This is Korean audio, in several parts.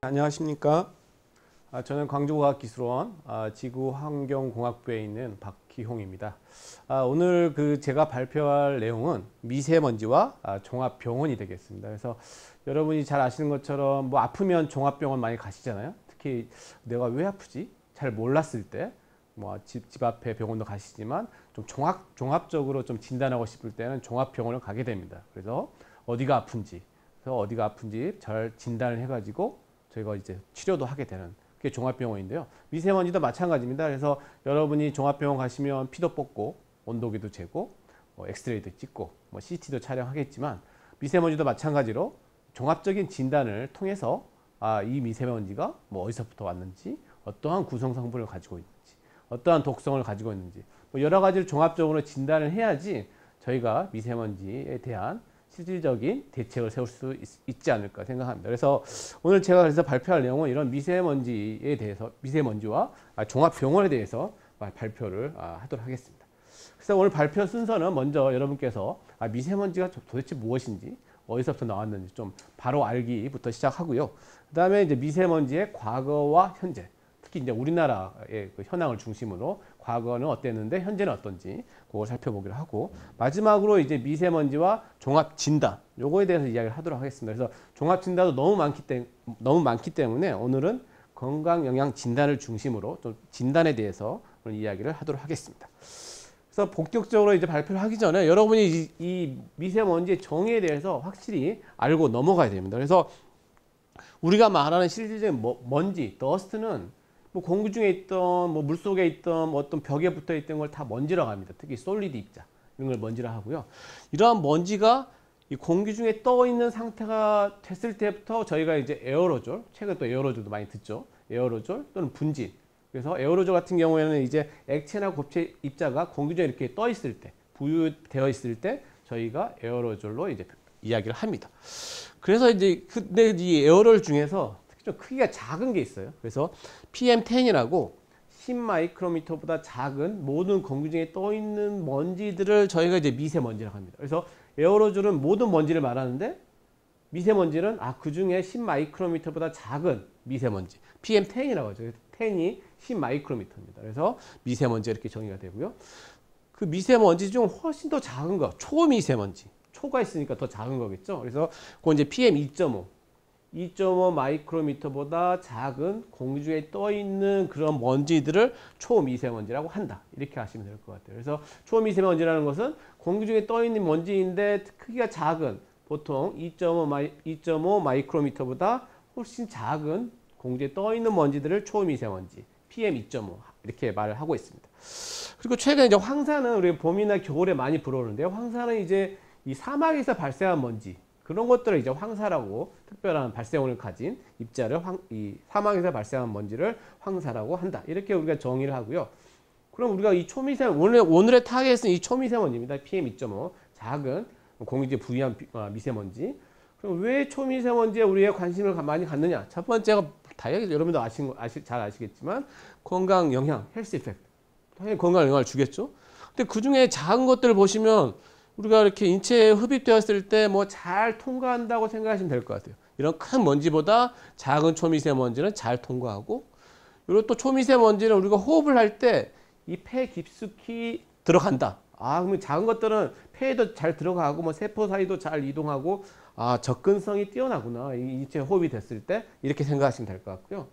안녕하십니까. 저는 광주과학기술원 지구환경공학부에 있는 박기홍입니다. 오늘 제가 발표할 내용은 미세먼지와 종합병원이 되겠습니다. 그래서 여러분이 잘 아시는 것처럼 뭐 아프면 종합병원 많이 가시잖아요. 특히 내가 왜 아프지? 잘 몰랐을 때 뭐 집 앞에 병원도 가시지만 좀 종합적으로 좀 진단하고 싶을 때는 종합병원을 가게 됩니다. 그래서 어디가 아픈지 잘 진단을 해가지고 저희가 이제 치료도 하게 되는 그게 종합병원인데요. 미세먼지도 마찬가지입니다. 그래서 여러분이 종합병원 가시면 피도 뽑고 온도계도 재고 엑스레이도 찍고 CT도 촬영하겠지만 미세먼지도 마찬가지로 종합적인 진단을 통해서 이 미세먼지가 어디서부터 왔는지, 어떠한 구성 성분을 가지고 있는지, 어떠한 독성을 가지고 있는지 여러 가지를 종합적으로 진단을 해야지 저희가 미세먼지에 대한 실질적인 대책을 세울 수 있지 않을까 생각합니다. 그래서 오늘 제가 발표할 내용은 이런 미세먼지와 종합병원에 대해서 발표를 하도록 하겠습니다. 그래서 오늘 발표 순서는 먼저 여러분께서 미세먼지가 도대체 무엇인지, 어디서부터 나왔는지 좀 바로 알기부터 시작하고요. 그 다음에 이제 미세먼지의 과거와 현재, 특히 이제 우리나라의 현황을 중심으로 과거는 어땠는데 현재는 어떤지 그걸 살펴보기로 하고, 마지막으로 이제 미세먼지와 종합 진단 요거에 대해서 이야기를 하도록 하겠습니다. 그래서 종합 진단도 너무 많기 때문에 오늘은 건강 영양 진단을 중심으로 좀 진단에 대해서 오늘 이야기를 하도록 하겠습니다. 그래서 본격적으로 이제 발표를 하기 전에 여러분이 이 미세먼지의 정의에 대해서 확실히 알고 넘어가야 됩니다. 그래서 우리가 말하는 실질적인 먼지, 더스트는 공기 중에 있던 물 속에 있던 어떤 벽에 붙어 있던 걸 다 먼지라고 합니다. 특히 솔리드 입자 이런 걸 먼지라 하고요. 이러한 먼지가 이 공기 중에 떠 있는 상태가 됐을 때부터 저희가 이제 에어로졸, 최근 또 에어로졸도 많이 듣죠. 에어로졸 또는 분진. 그래서 에어로졸 같은 경우에는 이제 액체나 고체 입자가 공기 중에 이렇게 떠 있을 때, 부유되어 있을 때 저희가 에어로졸로 이제 이야기를 합니다. 그래서 이제 근데 이 에어로졸 중에서 좀 크기가 작은 게 있어요. 그래서 PM10이라고 10마이크로미터보다 작은 모든 공기 중에 떠 있는 먼지들을 저희가 이제 미세먼지라고 합니다. 그래서 에어로졸은 모든 먼지를 말하는데 미세먼지는 그 중에 10마이크로미터보다 작은 미세먼지, PM10이라고 하죠. 10이 10마이크로미터입니다. 그래서 미세먼지 이렇게 정의가 되고요. 그 미세먼지 중 훨씬 더 작은 거, 초미세먼지. 초가 있으니까 더 작은 거겠죠. 그래서 그건 이제 PM2.5. 2.5 마이크로미터보다 작은 공기 중에 떠 있는 그런 먼지들을 초미세먼지라고 한다. 이렇게 하시면 될 것 같아요. 그래서 초미세먼지라는 것은 공기 중에 떠 있는 먼지인데 크기가 작은, 보통 2.5 마이크로미터보다 훨씬 작은 공기에 떠 있는 먼지들을 초미세먼지, PM2.5 이렇게 말을 하고 있습니다. 그리고 최근에 이제 황사는 우리 봄이나 겨울에 많이 불어오는데요. 황사는 이제 이 사막에서 발생한 먼지, 그런 것들을 이제 황사라고, 특별한 발생원을 가진 입자를 이 사막에서 발생한 먼지를 황사라고 한다. 이렇게 우리가 정의를 하고요. 그럼 우리가 이 오늘의 타겟은 이 초미세먼지입니다. PM2.5 작은 공기중에 부유한 미세먼지. 그럼 왜 초미세먼지에 우리의 관심을 많이 갖느냐? 첫 번째가 당연히 여러분도 잘 아시겠지만 건강 영향, 헬스 이펙트. 당연히 건강 영향을 주겠죠. 근데 그 중에 작은 것들을 보시면 우리가 이렇게 인체에 흡입되었을 때 잘 통과한다고 생각하시면 될 것 같아요. 이런 큰 먼지보다 작은 초미세먼지는 잘 통과하고, 그리고 또 초미세먼지는 우리가 호흡을 할 때 이 폐 깊숙이 들어간다. 그러면 작은 것들은 폐에도 잘 들어가고 세포 사이도 잘 이동하고 접근성이 뛰어나구나. 이 인체 호흡이 됐을 때 이렇게 생각하시면 될 것 같고요.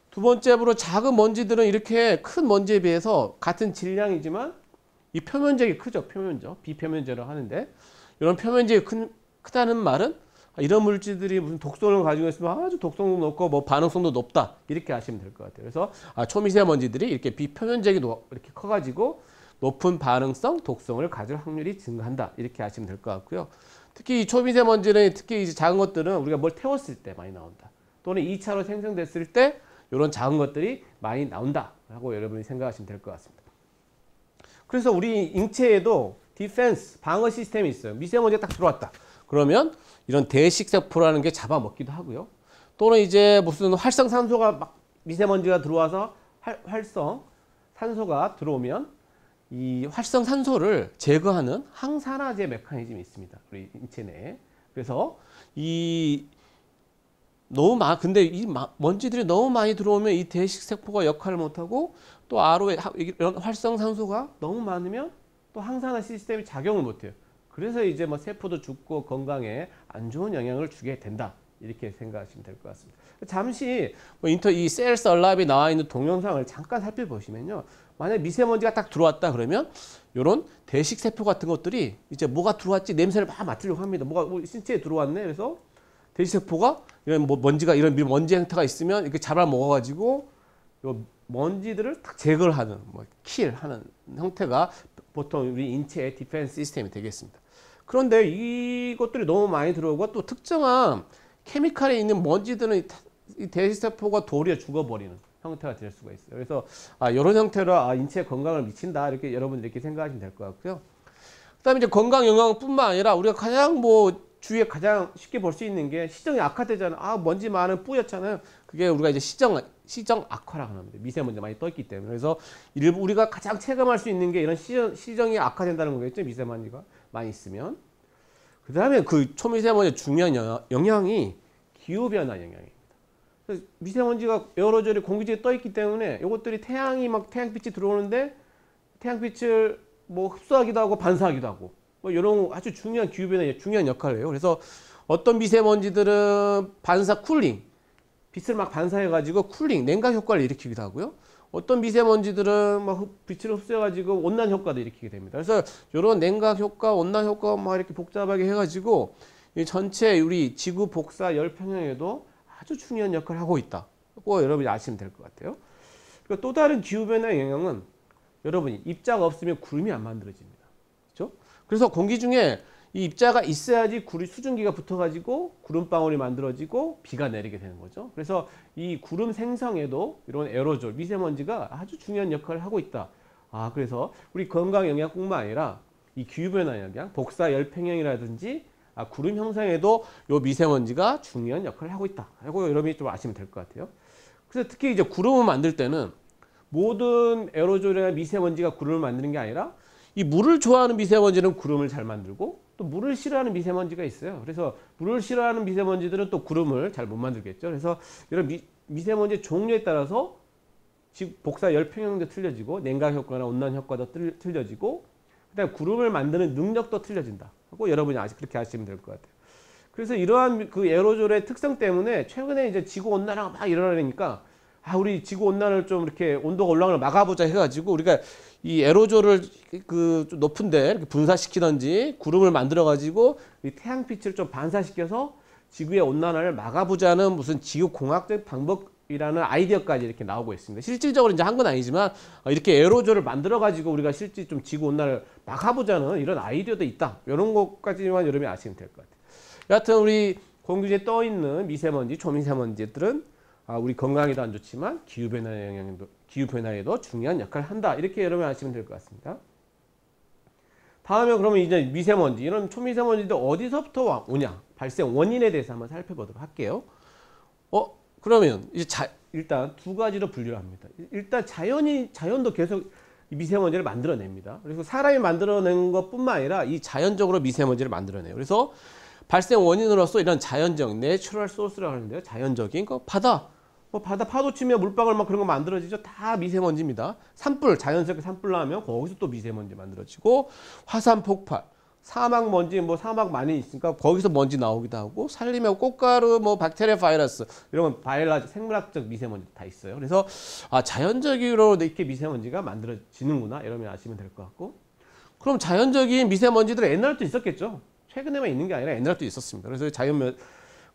두 번째로 작은 먼지들은 이렇게 큰 먼지에 비해서 같은 질량이지만 이 표면적이 크죠. 표면적, 비표면적이라고 하는데, 이런 표면적이 크다는 말은 이런 물질들이 무슨 독성을 가지고 있으면 아주 독성도 높고 반응성도 높다. 이렇게 아시면 될 것 같아요. 그래서 초미세먼지들이 이렇게 비표면적이 이렇게 커가지고 높은 반응성, 독성을 가질 확률이 증가한다. 이렇게 아시면 될 것 같고요. 특히 이 초미세먼지는 특히 이제 작은 것들은 우리가 뭘 태웠을 때 많이 나온다. 또는 2차로 생성됐을 때 이런 작은 것들이 많이 나온다. 라고 여러분이 생각하시면 될 것 같습니다. 그래서 우리 인체에도 디펜스, 방어 시스템이 있어요. 미세먼지가 딱 들어왔다. 그러면 이런 대식세포라는 게 잡아먹기도 하고요. 또는 이제 무슨 활성산소가 미세먼지가 들어와서 활성산소가 들어오면 이 활성산소를 제거하는 항산화제 메커니즘이 있습니다. 우리 인체 내에. 그래서 이 근데 이 먼지들이 너무 많이 들어오면 이 대식세포가 역할을 못하고 또 RO에 이런 활성산소가 너무 많으면 또 항산화 시스템이 작용을 못해요. 그래서 이제 뭐 세포도 죽고 건강에 안 좋은 영향을 주게 된다. 이렇게 생각하시면 될 것 같습니다. 잠시 뭐 이 셀스 얼라이브에 나와 있는 동영상을 잠깐 살펴보시면요. 만약 미세먼지가 딱 들어왔다 그러면 이런 대식세포 같은 것들이 이제 뭐가 들어왔지 냄새를 막 맡으려고 합니다. 뭐가 신체에 들어왔네. 그래서 대식세포가 이런 이런 먼지 형태가 있으면 이렇게 잡아먹어가지고 요 먼지들을 딱 제거를 하는, 킬하는 형태가 보통 우리 인체의 디펜스 시스템이 되겠습니다. 그런데 이것들이 너무 많이 들어오고 또 특정한 케미칼에 있는 먼지들은 이 대식세포가 도리어 죽어버리는 형태가 될 수가 있어요. 그래서 이런 형태로 인체 건강을 미친다 이렇게 여러분들 이렇게 생각하시면 될 것 같고요. 그다음에 이제 건강 영향뿐만 아니라 우리가 가장 주위에 가장 쉽게 볼 수 있는 게 시정이 악화되잖아요. 먼지 많은 뿌옇잖아요. 그게 우리가 이제 시정 악화라고 합니다. 미세먼지 많이 떠있기 때문에. 그래서 우리가 가장 체감할 수 있는 게 이런 시정이 악화된다는 거겠죠. 미세먼지가 많이 있으면. 그 다음에 그 초미세먼지의 중요한 영향이 기후변화 영향입니다. 그래서 미세먼지가 에어로졸이 공기중에 떠있기 때문에 이것들이 태양빛이 들어오는데 태양빛을 흡수하기도 하고 반사하기도 하고 이런 아주 중요한 기후변화의 중요한 역할을 해요. 그래서 어떤 미세먼지들은 쿨링, 빛을 막 반사해가지고 냉각 효과를 일으키기도 하고요. 어떤 미세먼지들은 빛을 흡수해가지고 온난 효과도 일으키게 됩니다. 그래서 이런 냉각 효과, 온난 효과 이렇게 복잡하게 해가지고 이 전체 우리 지구 복사 열 평형에도 아주 중요한 역할을 하고 있다. 꼭 여러분이 아시면 될 것 같아요. 그리고 또 다른 기후변화의 영향은 여러분이 입자가 없으면 구름이 안 만들어집니다. 그렇죠? 그래서 공기 중에 이 입자가 있어야지 수증기가 붙어가지고 구름방울이 만들어지고 비가 내리게 되는 거죠. 그래서 이 구름 생성에도 이런 에어로졸, 미세먼지가 아주 중요한 역할을 하고 있다. 그래서 우리 건강 영향뿐만 아니라 이 기후변화 영향, 복사 열평형이라든지 구름 형성에도 이 미세먼지가 중요한 역할을 하고 있다. 이거 여러분이 좀 아시면 될 것 같아요. 그래서 특히 이제 구름을 만들 때는 모든 에어로졸이나 미세먼지가 구름을 만드는 게 아니라 이 물을 좋아하는 미세먼지는 구름을 잘 만들고 또 물을 싫어하는 미세먼지가 있어요. 그래서 물을 싫어하는 미세먼지들은 또 구름을 잘 못 만들겠죠. 그래서 이런 미세먼지 종류에 따라서 복사 열평형도 틀려지고 냉각 효과나 온난 효과도 틀려지고 그다음에 구름을 만드는 능력도 틀려진다 하고 여러분이 그렇게 아시면 될 것 같아요. 그래서 이러한 그 에어로졸의 특성 때문에 최근에 이제 지구 온난화가 막 일어나니까 우리 지구 온난화를 좀 이렇게 온도가 올라가는 걸 막아보자 해가지고 우리가 이 에어로졸을 좀 높은데 이렇게 분사시키든지 구름을 만들어가지고 이 태양빛을 좀 반사시켜서 지구의 온난화를 막아보자는 무슨 지구공학적 방법이라는 아이디어까지 이렇게 나오고 있습니다. 실질적으로 이제 한 건 아니지만 이렇게 에어로졸을 만들어가지고 우리가 실제 좀 지구 온난화를 막아보자는 이런 아이디어도 있다. 이런 것까지만 여러분이 아시면 될 것 같아요. 여하튼 우리 공기중에 떠있는 미세먼지, 초미세먼지들은 우리 건강에도 안 좋지만 기후변화에도 중요한 역할을 한다. 이렇게 여러분 아시면 될 것 같습니다. 다음에 그러면 이제 미세먼지, 이런 초미세먼지도 어디서부터 오냐? 발생 원인에 대해서 한번 살펴보도록 할게요. 그러면 이제 일단 두 가지로 분류를 합니다. 일단 자연도 계속 미세먼지를 만들어냅니다. 그래서 사람이 만들어낸 것뿐만 아니라 이 자연적으로 미세먼지를 만들어내요. 그래서 발생 원인으로서 이런 자연적, 내추럴 소스라고 하는데요. 자연적인 바다 파도 치면 물방울 그런 거 만들어지죠. 다 미세먼지입니다. 산불, 자연스럽게 산불 나면 거기서 또 미세먼지 만들어지고, 화산 폭발, 사막 먼지, 사막 많이 있으니까 거기서 먼지 나오기도 하고, 산림에 꽃가루, 박테리아 바이러스, 이런 건 생물학적 미세먼지 다 있어요. 그래서 자연적으로 이렇게 미세먼지가 만들어지는구나, 이러면 아시면 될 것 같고. 그럼 자연적인 미세먼지들은 옛날부터 있었겠죠. 최근에만 있는 게 아니라 옛날부터 있었습니다. 그래서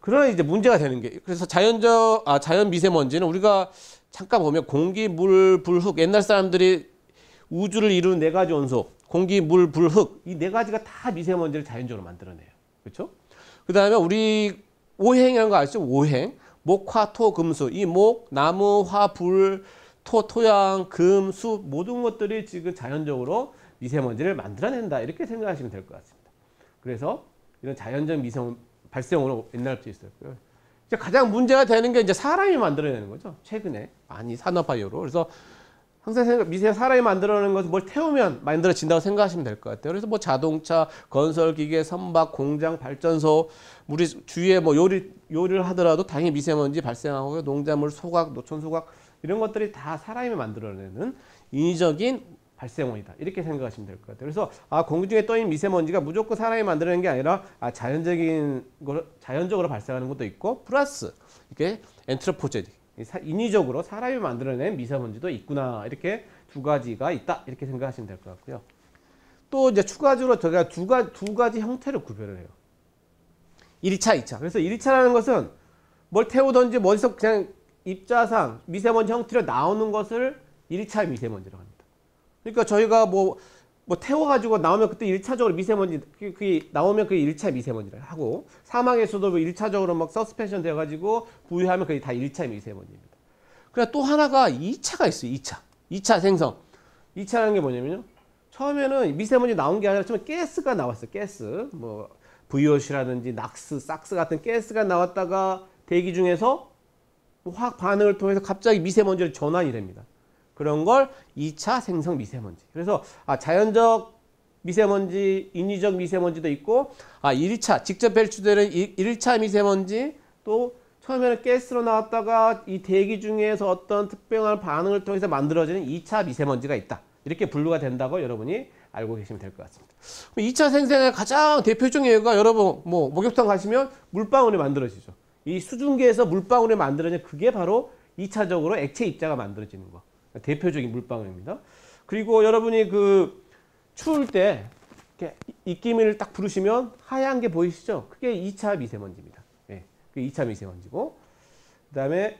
그러나 이제 문제가 되는 게, 그래서 자연 미세먼지는 우리가 잠깐 보면 공기, 물, 불, 흙, 옛날 사람들이 우주를 이루는 네 가지 원소, 공기, 물, 불, 흙, 이 네 가지가 다 미세먼지를 자연적으로 만들어내요. 그렇죠? 그 다음에 우리 오행이라는 거 아시죠? 오행. 목, 화, 토, 금, 수. 이 목, 나무, 화, 불, 토양, 금, 수, 모든 것들이 지금 자연적으로 미세먼지를 만들어낸다. 이렇게 생각하시면 될 것 같습니다. 그래서 이런 자연적 발생으로 옛날부터 있었고요. 이제 가장 문제가 되는 게 이제 사람이 만들어내는 거죠. 최근에 많이 산업화요로. 그래서 항상 사람이 만들어내는 것은 뭘 태우면 만들어진다고 생각하시면 될 것 같아요. 그래서 뭐 자동차, 건설기계, 선박, 공장, 발전소, 우리 주위에 뭐 요리를 하더라도 당연히 미세먼지 발생하고요. 농작물, 소각, 노천 소각 이런 것들이 다 사람이 만들어내는 인위적인 발생원이다. 이렇게 생각하시면 될 것 같아요. 그래서 공기 중에 떠있는 미세먼지가 무조건 사람이 만들어내는 게 아니라 자연적으로 발생하는 것도 있고 플러스 이게 엔트로포제닉 인위적으로 사람이 만들어낸 미세먼지도 있구나. 이렇게 두 가지가 있다. 이렇게 생각하시면 될 것 같고요. 또 이제 추가적으로 저희가 두 가지 형태를 구별을 해요. 1차, 2차. 그래서 1차라는 것은 뭘 태우든지 어디서 그냥 입자상 미세먼지 형태로 나오는 것을 1차 미세먼지라고 합니다. 그러니까 저희가 뭐 태워가지고 나오면 그때 1차적으로 미세먼지, 그게 나오면 그게 1차 미세먼지라고 하고, 사막에서도 1차적으로 막 서스펜션 되어가지고 부유하면 그게 다 1차 미세먼지입니다. 그러나 또 하나가 2차가 있어요. 2차 생성. 2차라는 게 뭐냐면요. 처음에는 미세먼지 나온 게 아니라 처음에 가스가 나왔어요. 가스. 뭐, VOC라든지 낙스, 삭스 같은 가스가 나왔다가 대기 중에서 화학 반응을 통해서 갑자기 미세먼지로 전환이 됩니다. 그런 걸 2차 생성 미세먼지. 그래서 자연적 미세먼지, 인위적 미세먼지도 있고 1차 직접 배출되는 1차 미세먼지, 또 처음에는 가스로 나왔다가 이 대기 중에서 어떤 특별한 반응을 통해서 만들어지는 2차 미세먼지가 있다. 이렇게 분류가 된다고 여러분이 알고 계시면 될 것 같습니다. 2차 생성의 가장 대표적인 예가 여러분 뭐 목욕탕 가시면 물방울이 만들어지죠. 이 수증기에서 물방울이 만들어지는 그게 바로 2차적으로 액체 입자가 만들어지는 거. 대표적인 물방울입니다. 그리고 여러분이 그 추울 때 이렇게 입김을 딱 부르시면 하얀 게 보이시죠? 그게 2차 미세먼지입니다. 네, 그게 2차 미세먼지고, 그 다음에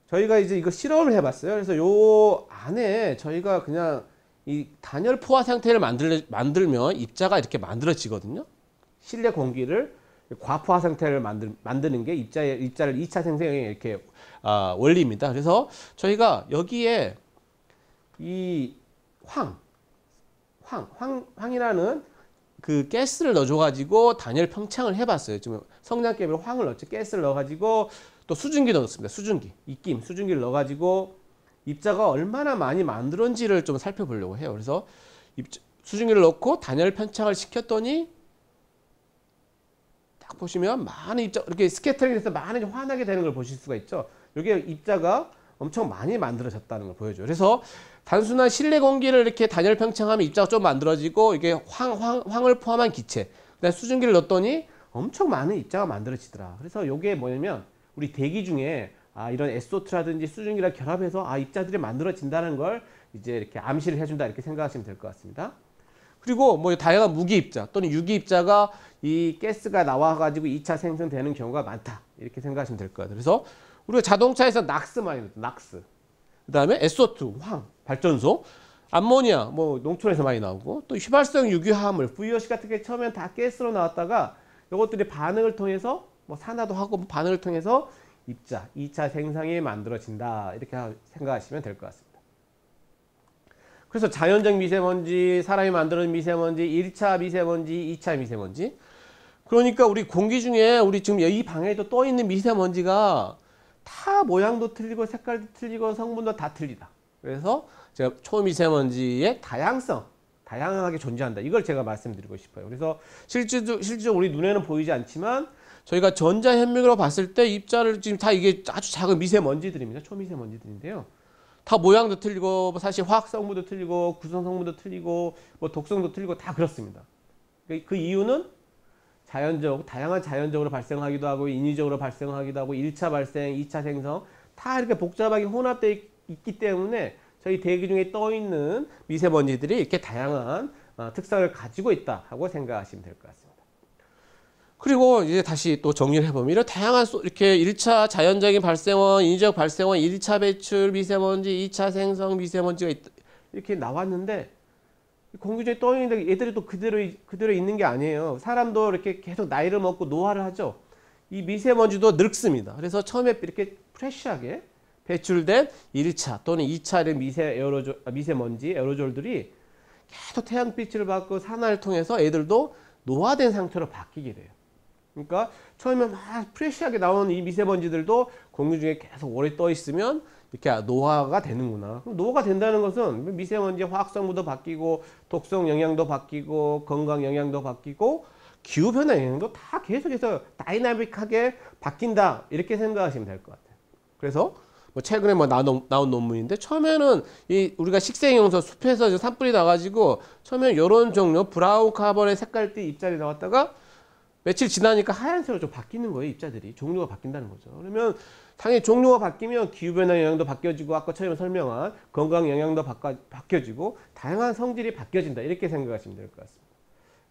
저희가 이제 이거 실험을 해봤어요. 그래서 요 안에 저희가 그냥 이 단열 포화 상태를 만들면 입자가 이렇게 만들어지거든요. 실내 공기를 과포화 상태를 만드는 게 입자를 2차 생성의 이렇게 원리입니다. 그래서 저희가 여기에 이 황이라는 그 가스를 넣어줘가지고 단열 평창을 해봤어요. 지금 성냥개비로 황을 넣었죠. 가스를 넣어가지고 또 수증기도 넣습니다. 수증기를 넣어가지고 입자가 얼마나 많이 만들었는지를 좀 살펴보려고 해요. 그래서 수증기를 넣고 단열 편창을 시켰더니 딱 보시면 많은 입자, 이렇게 스캐터링돼서 많이 환하게 되는 걸 보실 수가 있죠. 이게 입자가 엄청 많이 만들어졌다는 걸 보여줘요. 그래서 단순한 실내 공기를 이렇게 단열 평창하면 입자가 좀 만들어지고, 이게 황을 포함한 기체, 그다음에 수증기를 넣었더니 엄청 많은 입자가 만들어지더라. 그래서 이게 뭐냐면 우리 대기 중에 이런 SO2라든지 수증기랑 결합해서 입자들이 만들어진다는 걸 이제 이렇게 암시를 해준다, 이렇게 생각하시면 될 것 같습니다. 그리고 뭐 다양한 무기 입자 또는 유기 입자가 이 가스가 나와가지고 2차 생성되는 경우가 많다, 이렇게 생각하시면 될 것 같아요. 그래서 우리가 자동차에서 낙스 많이 나오죠. 낙스. 그 다음에 SO2, 황, 발전소, 암모니아, 뭐 농촌에서 많이 나오고, 또 휘발성 유기화합물, VOC 같은 게 처음엔 다 가스로 나왔다가 이것들이 반응을 통해서 뭐 산화도 하고 반응을 통해서 입자, 2차 생성이 만들어진다, 이렇게 생각하시면 될 것 같습니다. 그래서 자연적 미세먼지, 사람이 만드는 미세먼지, 1차 미세먼지, 2차 미세먼지. 그러니까 우리 공기 중에 우리 지금 이 방에도 떠 있는 미세먼지가 다 모양도 틀리고 색깔도 틀리고 성분도 다 틀리다. 그래서 제가 초미세먼지의 다양하게 존재한다. 이걸 제가 말씀드리고 싶어요. 그래서 실제로 우리 눈에는 보이지 않지만 저희가 전자현미로 봤을 때 입자를 지금 다 이게 아주 작은 미세먼지들입니다. 초미세먼지들인데요. 다 모양도 틀리고 사실 화학 성분도 틀리고 구성 성분도 틀리고 뭐 독성도 틀리고 다 그렇습니다. 그 이유는 다양한 자연적으로 발생하기도 하고 인위적으로 발생하기도 하고 1차 발생, 2차 생성 다 이렇게 복잡하게 혼합되어 있기 때문에 저희 대기 중에 떠 있는 미세먼지들이 이렇게 다양한 특성을 가지고 있다 하고 생각하시면 될 것 같습니다. 그리고 이제 다시 또 정리를 해보면 이런 다양한 이렇게 1차 자연적인 발생원, 인위적 발생원, 1차 배출 미세먼지, 2차 생성 미세먼지가 이렇게 나왔는데 공기 중에 떠 있는데 얘들이 또 그대로 있는 게 아니에요. 사람도 이렇게 계속 나이를 먹고 노화를 하죠. 이 미세먼지도 늙습니다. 그래서 처음에 이렇게 프레시하게 배출된 1차 또는 2차의 미세먼지, 에어로졸들이 계속 태양빛을 받고 산화를 통해서 애들도 노화된 상태로 바뀌게 돼요. 그러니까 처음에 막 프레시하게 나오는 이 미세먼지들도 공기 중에 계속 오래 떠 있으면 이렇게 노화가 되는구나. 그럼 노화가 된다는 것은 미세먼지 화학성분도 바뀌고 독성 영향도 바뀌고 건강 영향도 바뀌고 기후변화 영향도 다 계속해서 다이나믹하게 바뀐다. 이렇게 생각하시면 될 것 같아요. 그래서 뭐 최근에 뭐 나온 논문인데 처음에는 이 우리가 식생용소 숲에서 산불이 나가지고 처음에 이런 종류 브라운 카본의 색깔띠 입자리 나왔다가 며칠 지나니까 하얀색으로 좀 바뀌는 거예요. 입자들이 종류가 바뀐다는 거죠. 그러면 당연히 종류가 바뀌면 기후변화 영향도 바뀌어지고 아까 처음에 설명한 건강 영향도 바뀌어지고 다양한 성질이 바뀌어진다. 이렇게 생각하시면 될 것 같습니다.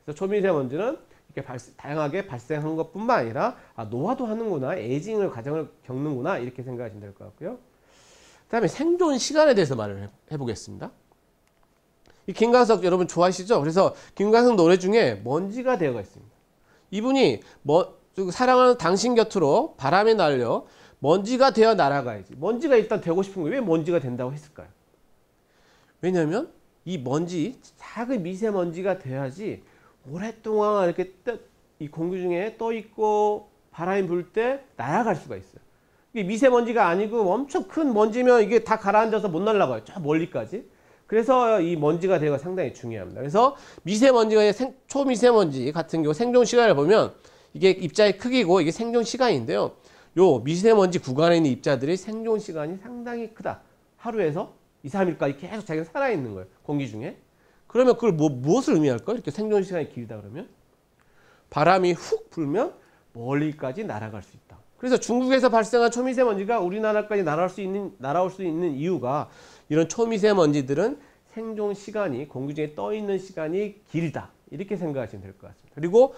그래서 초미세먼지는 이렇게 다양하게 발생한 것뿐만 아니라 노화도 하는구나, 에이징을 과정을 겪는구나 이렇게 생각하시면 될 것 같고요. 그 다음에 생존 시간에 대해서 말을 해보겠습니다. 이 김광석 여러분 좋아하시죠? 그래서 김광석 노래 중에 먼지가 되어가 있습니다. 이분이 사랑하는 당신 곁으로 바람이 날려 먼지가 되어 날아가야지. 먼지가 일단 되고 싶은 거예요. 왜 먼지가 된다고 했을까요? 왜냐하면 이 먼지, 작은 미세먼지가 돼야지 오랫동안 이렇게 이 공기 중에 떠 있고 바람이 불 때 날아갈 수가 있어요. 이게 미세먼지가 아니고 엄청 큰 먼지면 이게 다 가라앉아서 못 날아가요. 저 멀리까지. 그래서 이 먼지가 되어가 상당히 중요합니다. 그래서 미세먼지가 초미세먼지 같은 경우 생존 시간을 보면 이게 입자의 크기고 이게 생존 시간인데요. 요 미세먼지 구간에 있는 입자들의 생존 시간이 상당히 크다. 하루에서 2, 3일까지 계속 자기가 살아있는 거예요. 공기 중에. 그러면 그걸 무엇을 의미할까요? 이렇게 생존 시간이 길다 그러면? 바람이 훅 불면 멀리까지 날아갈 수 있다. 그래서 중국에서 발생한 초미세먼지가 우리나라까지 날아올 수 있는 이유가 이런 초미세먼지들은 생존 시간이 공기 중에 떠 있는 시간이 길다. 이렇게 생각하시면 될 것 같습니다. 그리고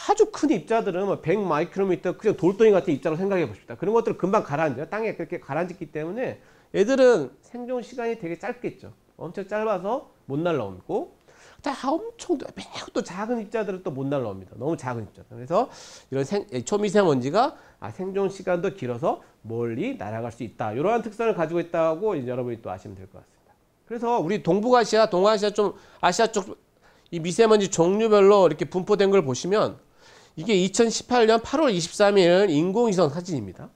아주 큰 입자들은 뭐 100 마이크로미터 그냥 돌덩이 같은 입자로 생각해 보십시다. 그런 것들은 금방 가라앉아요. 땅에 그렇게 가라앉기 때문에 애들은 생존 시간이 되게 짧겠죠. 엄청 짧아서 못 날라오고 다 엄청 매우 또 작은 입자들은 또 못 날라옵니다. 너무 작은 입자들. 그래서 이런 초미세먼지가 생존 시간도 길어서 멀리 날아갈 수 있다. 이러한 특성을 가지고 있다고 이제 여러분이 또 아시면 될 것 같습니다. 그래서 우리 동북아시아, 동아시아 좀 아시아 쪽 이 미세먼지 종류별로 이렇게 분포된 걸 보시면 이게 2018년 8월 23일 인공위성 사진입니다.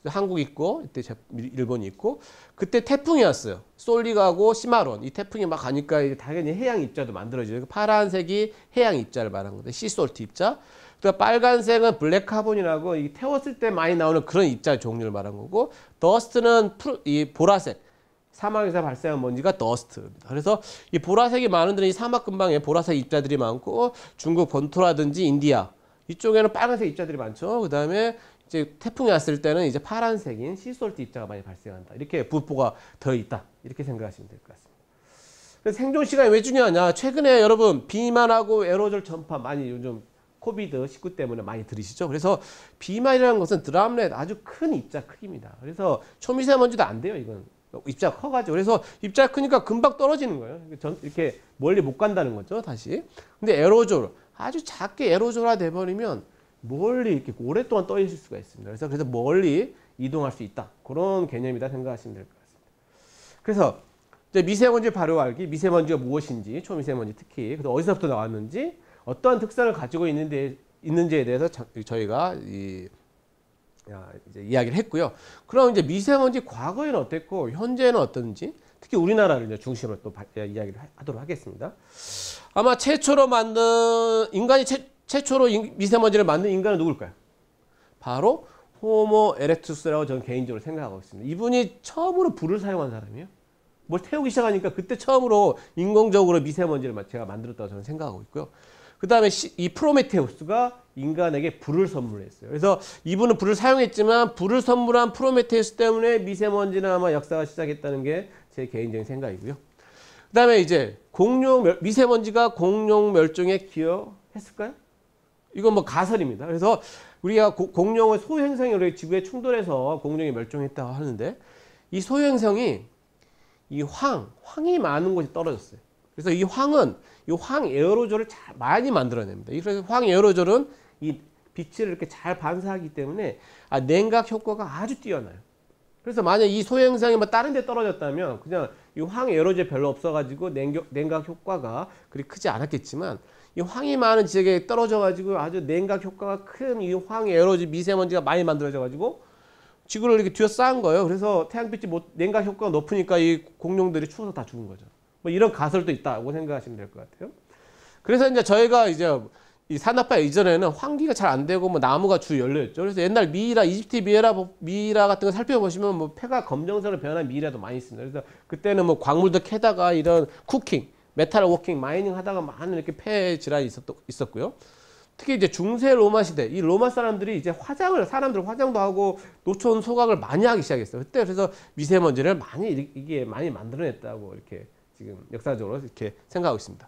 한국 있고 이때 일본이 있고 그때 태풍이 왔어요. 솔릭하고 시마론 이 태풍이 막 가니까 이제 당연히 해양 입자도 만들어지죠. 파란색이 해양 입자를 말한 건데 시솔트 입자. 또 빨간색은 블랙 카본이라고 이 태웠을 때 많이 나오는 그런 입자 종류를 말한 거고 더스트는 이 보라색. 사막에서 발생한 먼지가 더스트입니다. 그래서 이 보라색이 많은 데는 이 사막 근방에 보라색 입자들이 많고 중국 본토라든지 인디아 이쪽에는 빨간색 입자들이 많죠. 그 다음에 이제 태풍이 왔을 때는 이제 파란색인 시솔트 입자가 많이 발생한다. 이렇게 분포가 되어 있다. 이렇게 생각하시면 될 것 같습니다. 그래서 생존 시간이 왜 중요하냐? 최근에 여러분 비만하고 에어로졸 전파 많이 요즘 코비드19 때문에 많이 들으시죠? 그래서 비만이라는 것은 드럼렛 아주 큰 입자 크기입니다. 그래서 초미세먼지도 안 돼요. 이건 입자가 커가지고. 그래서 입자가 크니까 금방 떨어지는 거예요. 이렇게 멀리 못 간다는 거죠. 다시. 근데 에어로졸 아주 작게 에어로졸화 돼버리면 멀리 이렇게 오랫동안 떠 있을 수가 있습니다. 그래서 멀리 이동할 수 있다. 그런 개념이다 생각하시면 될 것 같습니다. 그래서 이제 미세먼지 바로 알기, 미세먼지가 무엇인지, 초미세먼지 특히 어디서부터 나왔는지, 어떠한 특성을 가지고 있는지에 대해서 저희가 이제 이야기를 했고요. 그럼 이제 미세먼지 과거에는 어땠고 현재는 어떤지, 특히 우리나라를 이제 중심으로 또 이야기를 하도록 하겠습니다. 아마 최초로 만든 인간이 최초로 미세먼지를 만든 인간은 누굴까요? 바로 호모 에렉투스라고 저는 개인적으로 생각하고 있습니다. 이분이 처음으로 불을 사용한 사람이에요. 뭘 태우기 시작하니까 그때 처음으로 인공적으로 미세먼지를 제가 만들었다고 저는 생각하고 있고요. 그 다음에 이 프로메테우스가 인간에게 불을 선물했어요. 그래서 이분은 불을 사용했지만 불을 선물한 프로메테우스 때문에 미세먼지는 아마 역사가 시작했다는 게 제 개인적인 생각이고요. 그 다음에 이제 미세먼지가 공룡 멸종에 기여했을까요? 이건 뭐 가설입니다. 그래서 우리가 공룡의 소행성이 우리 지구에 충돌해서 공룡이 멸종했다고 하는데 이 소행성이 이 황이 많은 곳이 떨어졌어요. 그래서 이 황은 이 황 에어로졸을 많이 만들어냅니다. 그래서 황 에어로졸은 이 빛을 이렇게 잘 반사하기 때문에 냉각 효과가 아주 뛰어나요. 그래서 만약 이 소행성이 뭐 다른 데 떨어졌다면 그냥 이 황 에어로졸 별로 없어가지고 냉각 효과가 그리 크지 않았겠지만 이 황이 많은 지역에 떨어져가지고 아주 냉각 효과가 큰 이 황 에어로졸 미세먼지가 많이 만들어져가지고 지구를 이렇게 뒤어쌓은 거예요. 그래서 태양빛이 냉각 효과가 높으니까 이 공룡들이 추워서 다 죽은 거죠. 뭐 이런 가설도 있다고 생각하시면 될 것 같아요. 그래서 이제 저희가 이제 이 산업화 이전에는 환기가 잘 안 되고 뭐 나무가 주 연료였죠. 그래서 옛날 미이라, 이집트 미이라 같은 거 살펴보시면 뭐 폐가 검정색으로 변한 미이라도 많이 있습니다. 그래서 그때는 뭐 광물도 캐다가 이런 쿠킹, 메탈 워킹, 마이닝 하다가 많은 이렇게 폐 질환이 있었고요. 특히 이제 중세 로마 시대, 이 로마 사람들이 이제 사람들 화장도 하고 노천 소각을 많이 하기 시작했어요. 그때 그래서 미세먼지를 많이 만들어냈다고 이렇게 지금 역사적으로 이렇게 생각하고 있습니다.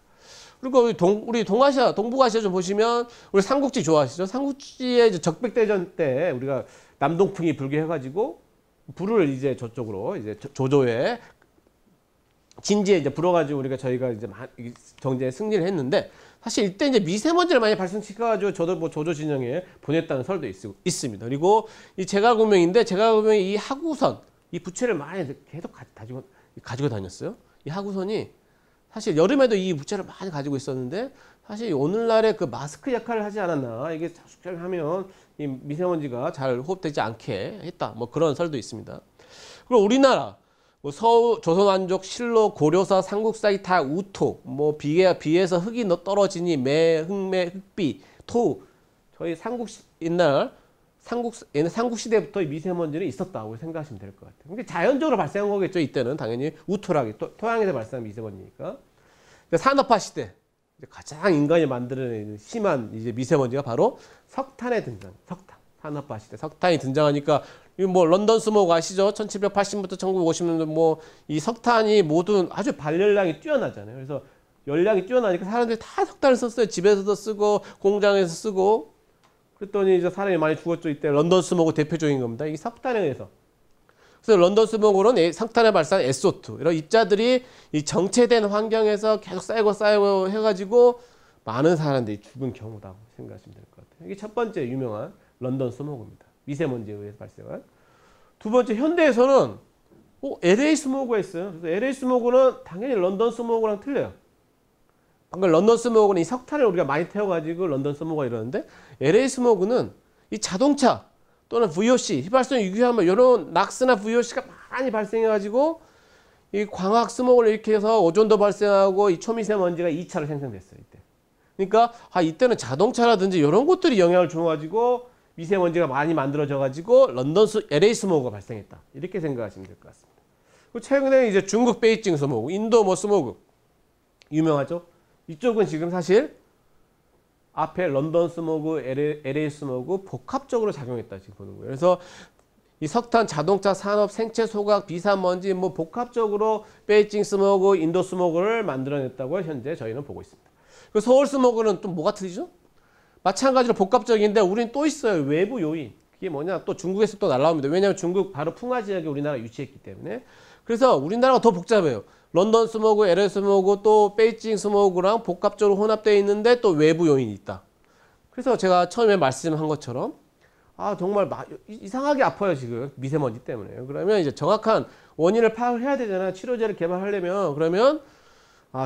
그리고 우리 동아시아, 동북아시아 좀 보시면 우리 삼국지 좋아하시죠? 삼국지의 이제 적백대전 때 우리가 남동풍이 불게 해가지고 불을 이제 저쪽으로 이제 조조에 진지에 이제 불어가지고 저희가 이제 경제에 승리를 했는데 사실 이때 이제 미세먼지를 많이 발생시켜가지고 저도 뭐 조조 진영에 보냈다는 설도 있습니다. 그리고 이 제갈공명인데 제갈공명이 이 하구선, 이 부채를 많이 계속 가지고 다녔어요. 이 하구선이 사실 여름에도 이 부채를 많이 가지고 있었는데 사실 오늘날의 그 마스크 역할을 하지 않았나. 이게 자주 하면 이 미세먼지가 잘 호흡되지 않게 했다. 뭐 그런 설도 있습니다. 그리고 우리나라 뭐 조선왕족, 신로, 고려사, 삼국사기 다 우토, 뭐 비에서 흙이 떨어지니 흑매, 흑비, 토. 저희 옛날 삼국 시대부터 미세먼지는 있었다고 생각하시면 될 것 같아요. 그러니까 자연적으로 발생한 거겠죠. 이때는 당연히 우토락이 토양에서 발생한 미세먼지니까. 산업화 시대 가장 인간이 만들어내는 심한 이제 미세먼지가 바로 석탄의 등장. 산업화 시대 석탄이 등장하니까 뭐 런던 스모그 아시죠? 1780부터 1950년도 뭐 이 석탄이 모든 아주 발열량이 뛰어나잖아요. 그래서 열량이 뛰어나니까 사람들이 다 석탄을 썼어요. 집에서도 쓰고 공장에서 쓰고. 그랬더니 이제 사람이 많이 죽었죠. 이때 런던 스모그 대표적인 겁니다. 이게 석탄에 의해서. 그래서 런던 스모그는 석탄에 발생한 SO2 이런 입자들이 이 정체된 환경에서 계속 쌓이고 해가지고 많은 사람들이 죽은 경우다고 생각하시면 될 것 같아요. 이게 첫 번째 유명한 런던 스모그입니다. 미세먼지에 의해서 발생한. 두 번째 현대에서는 LA 스모그가 있어요. 그래서 LA 스모그는 당연히 런던 스모그랑 틀려요. 방금 런던 스모그는 이 석탄을 우리가 많이 태워가지고 런던 스모그가 이러는데 LA 스모그는 이 자동차 또는 VOC, 휘발성 유기화물 이런 낙스나 VOC가 많이 발생해가지고 이 광학 스모그를 일으켜서 오존도 발생하고 이 초미세먼지가 2차로 생성됐어요. 이때. 그러니까 이때는 자동차라든지 이런 것들이 영향을 줘가지고 미세먼지가 많이 만들어져가지고 LA 스모그가 발생했다. 이렇게 생각하시면 될 것 같습니다. 그리고 최근에 이제 중국 베이징 스모그, 인도 뭐 스모그 유명하죠. 이쪽은 지금 사실 앞에 런던 스모그, LA 스모그 복합적으로 작용했다 지금 보는 거예요. 그래서 이 석탄, 자동차, 산업, 생체 소각, 비산먼지 뭐 복합적으로 베이징 스모그, 인도 스모그를 만들어냈다고 현재 저희는 보고 있습니다. 그 서울 스모그는 또 뭐가 틀리죠? 마찬가지로 복합적인데 우리는 또 있어요. 외부 요인. 그게 뭐냐? 또 중국에서 또 날라옵니다. 왜냐하면 중국 바로 풍화 지역에 우리나라 유치했기 때문에. 그래서 우리나라가 더 복잡해요. 런던 스모그, LA 스모그, 또 베이징 스모그랑 복합적으로 혼합되어 있는데 또 외부 요인이 있다. 그래서 제가 처음에 말씀한 것처럼 정말 이상하게 아파요 지금 미세먼지 때문에. 그러면 이제 정확한 원인을 파악을 해야 되잖아요. 치료제를 개발하려면. 그러면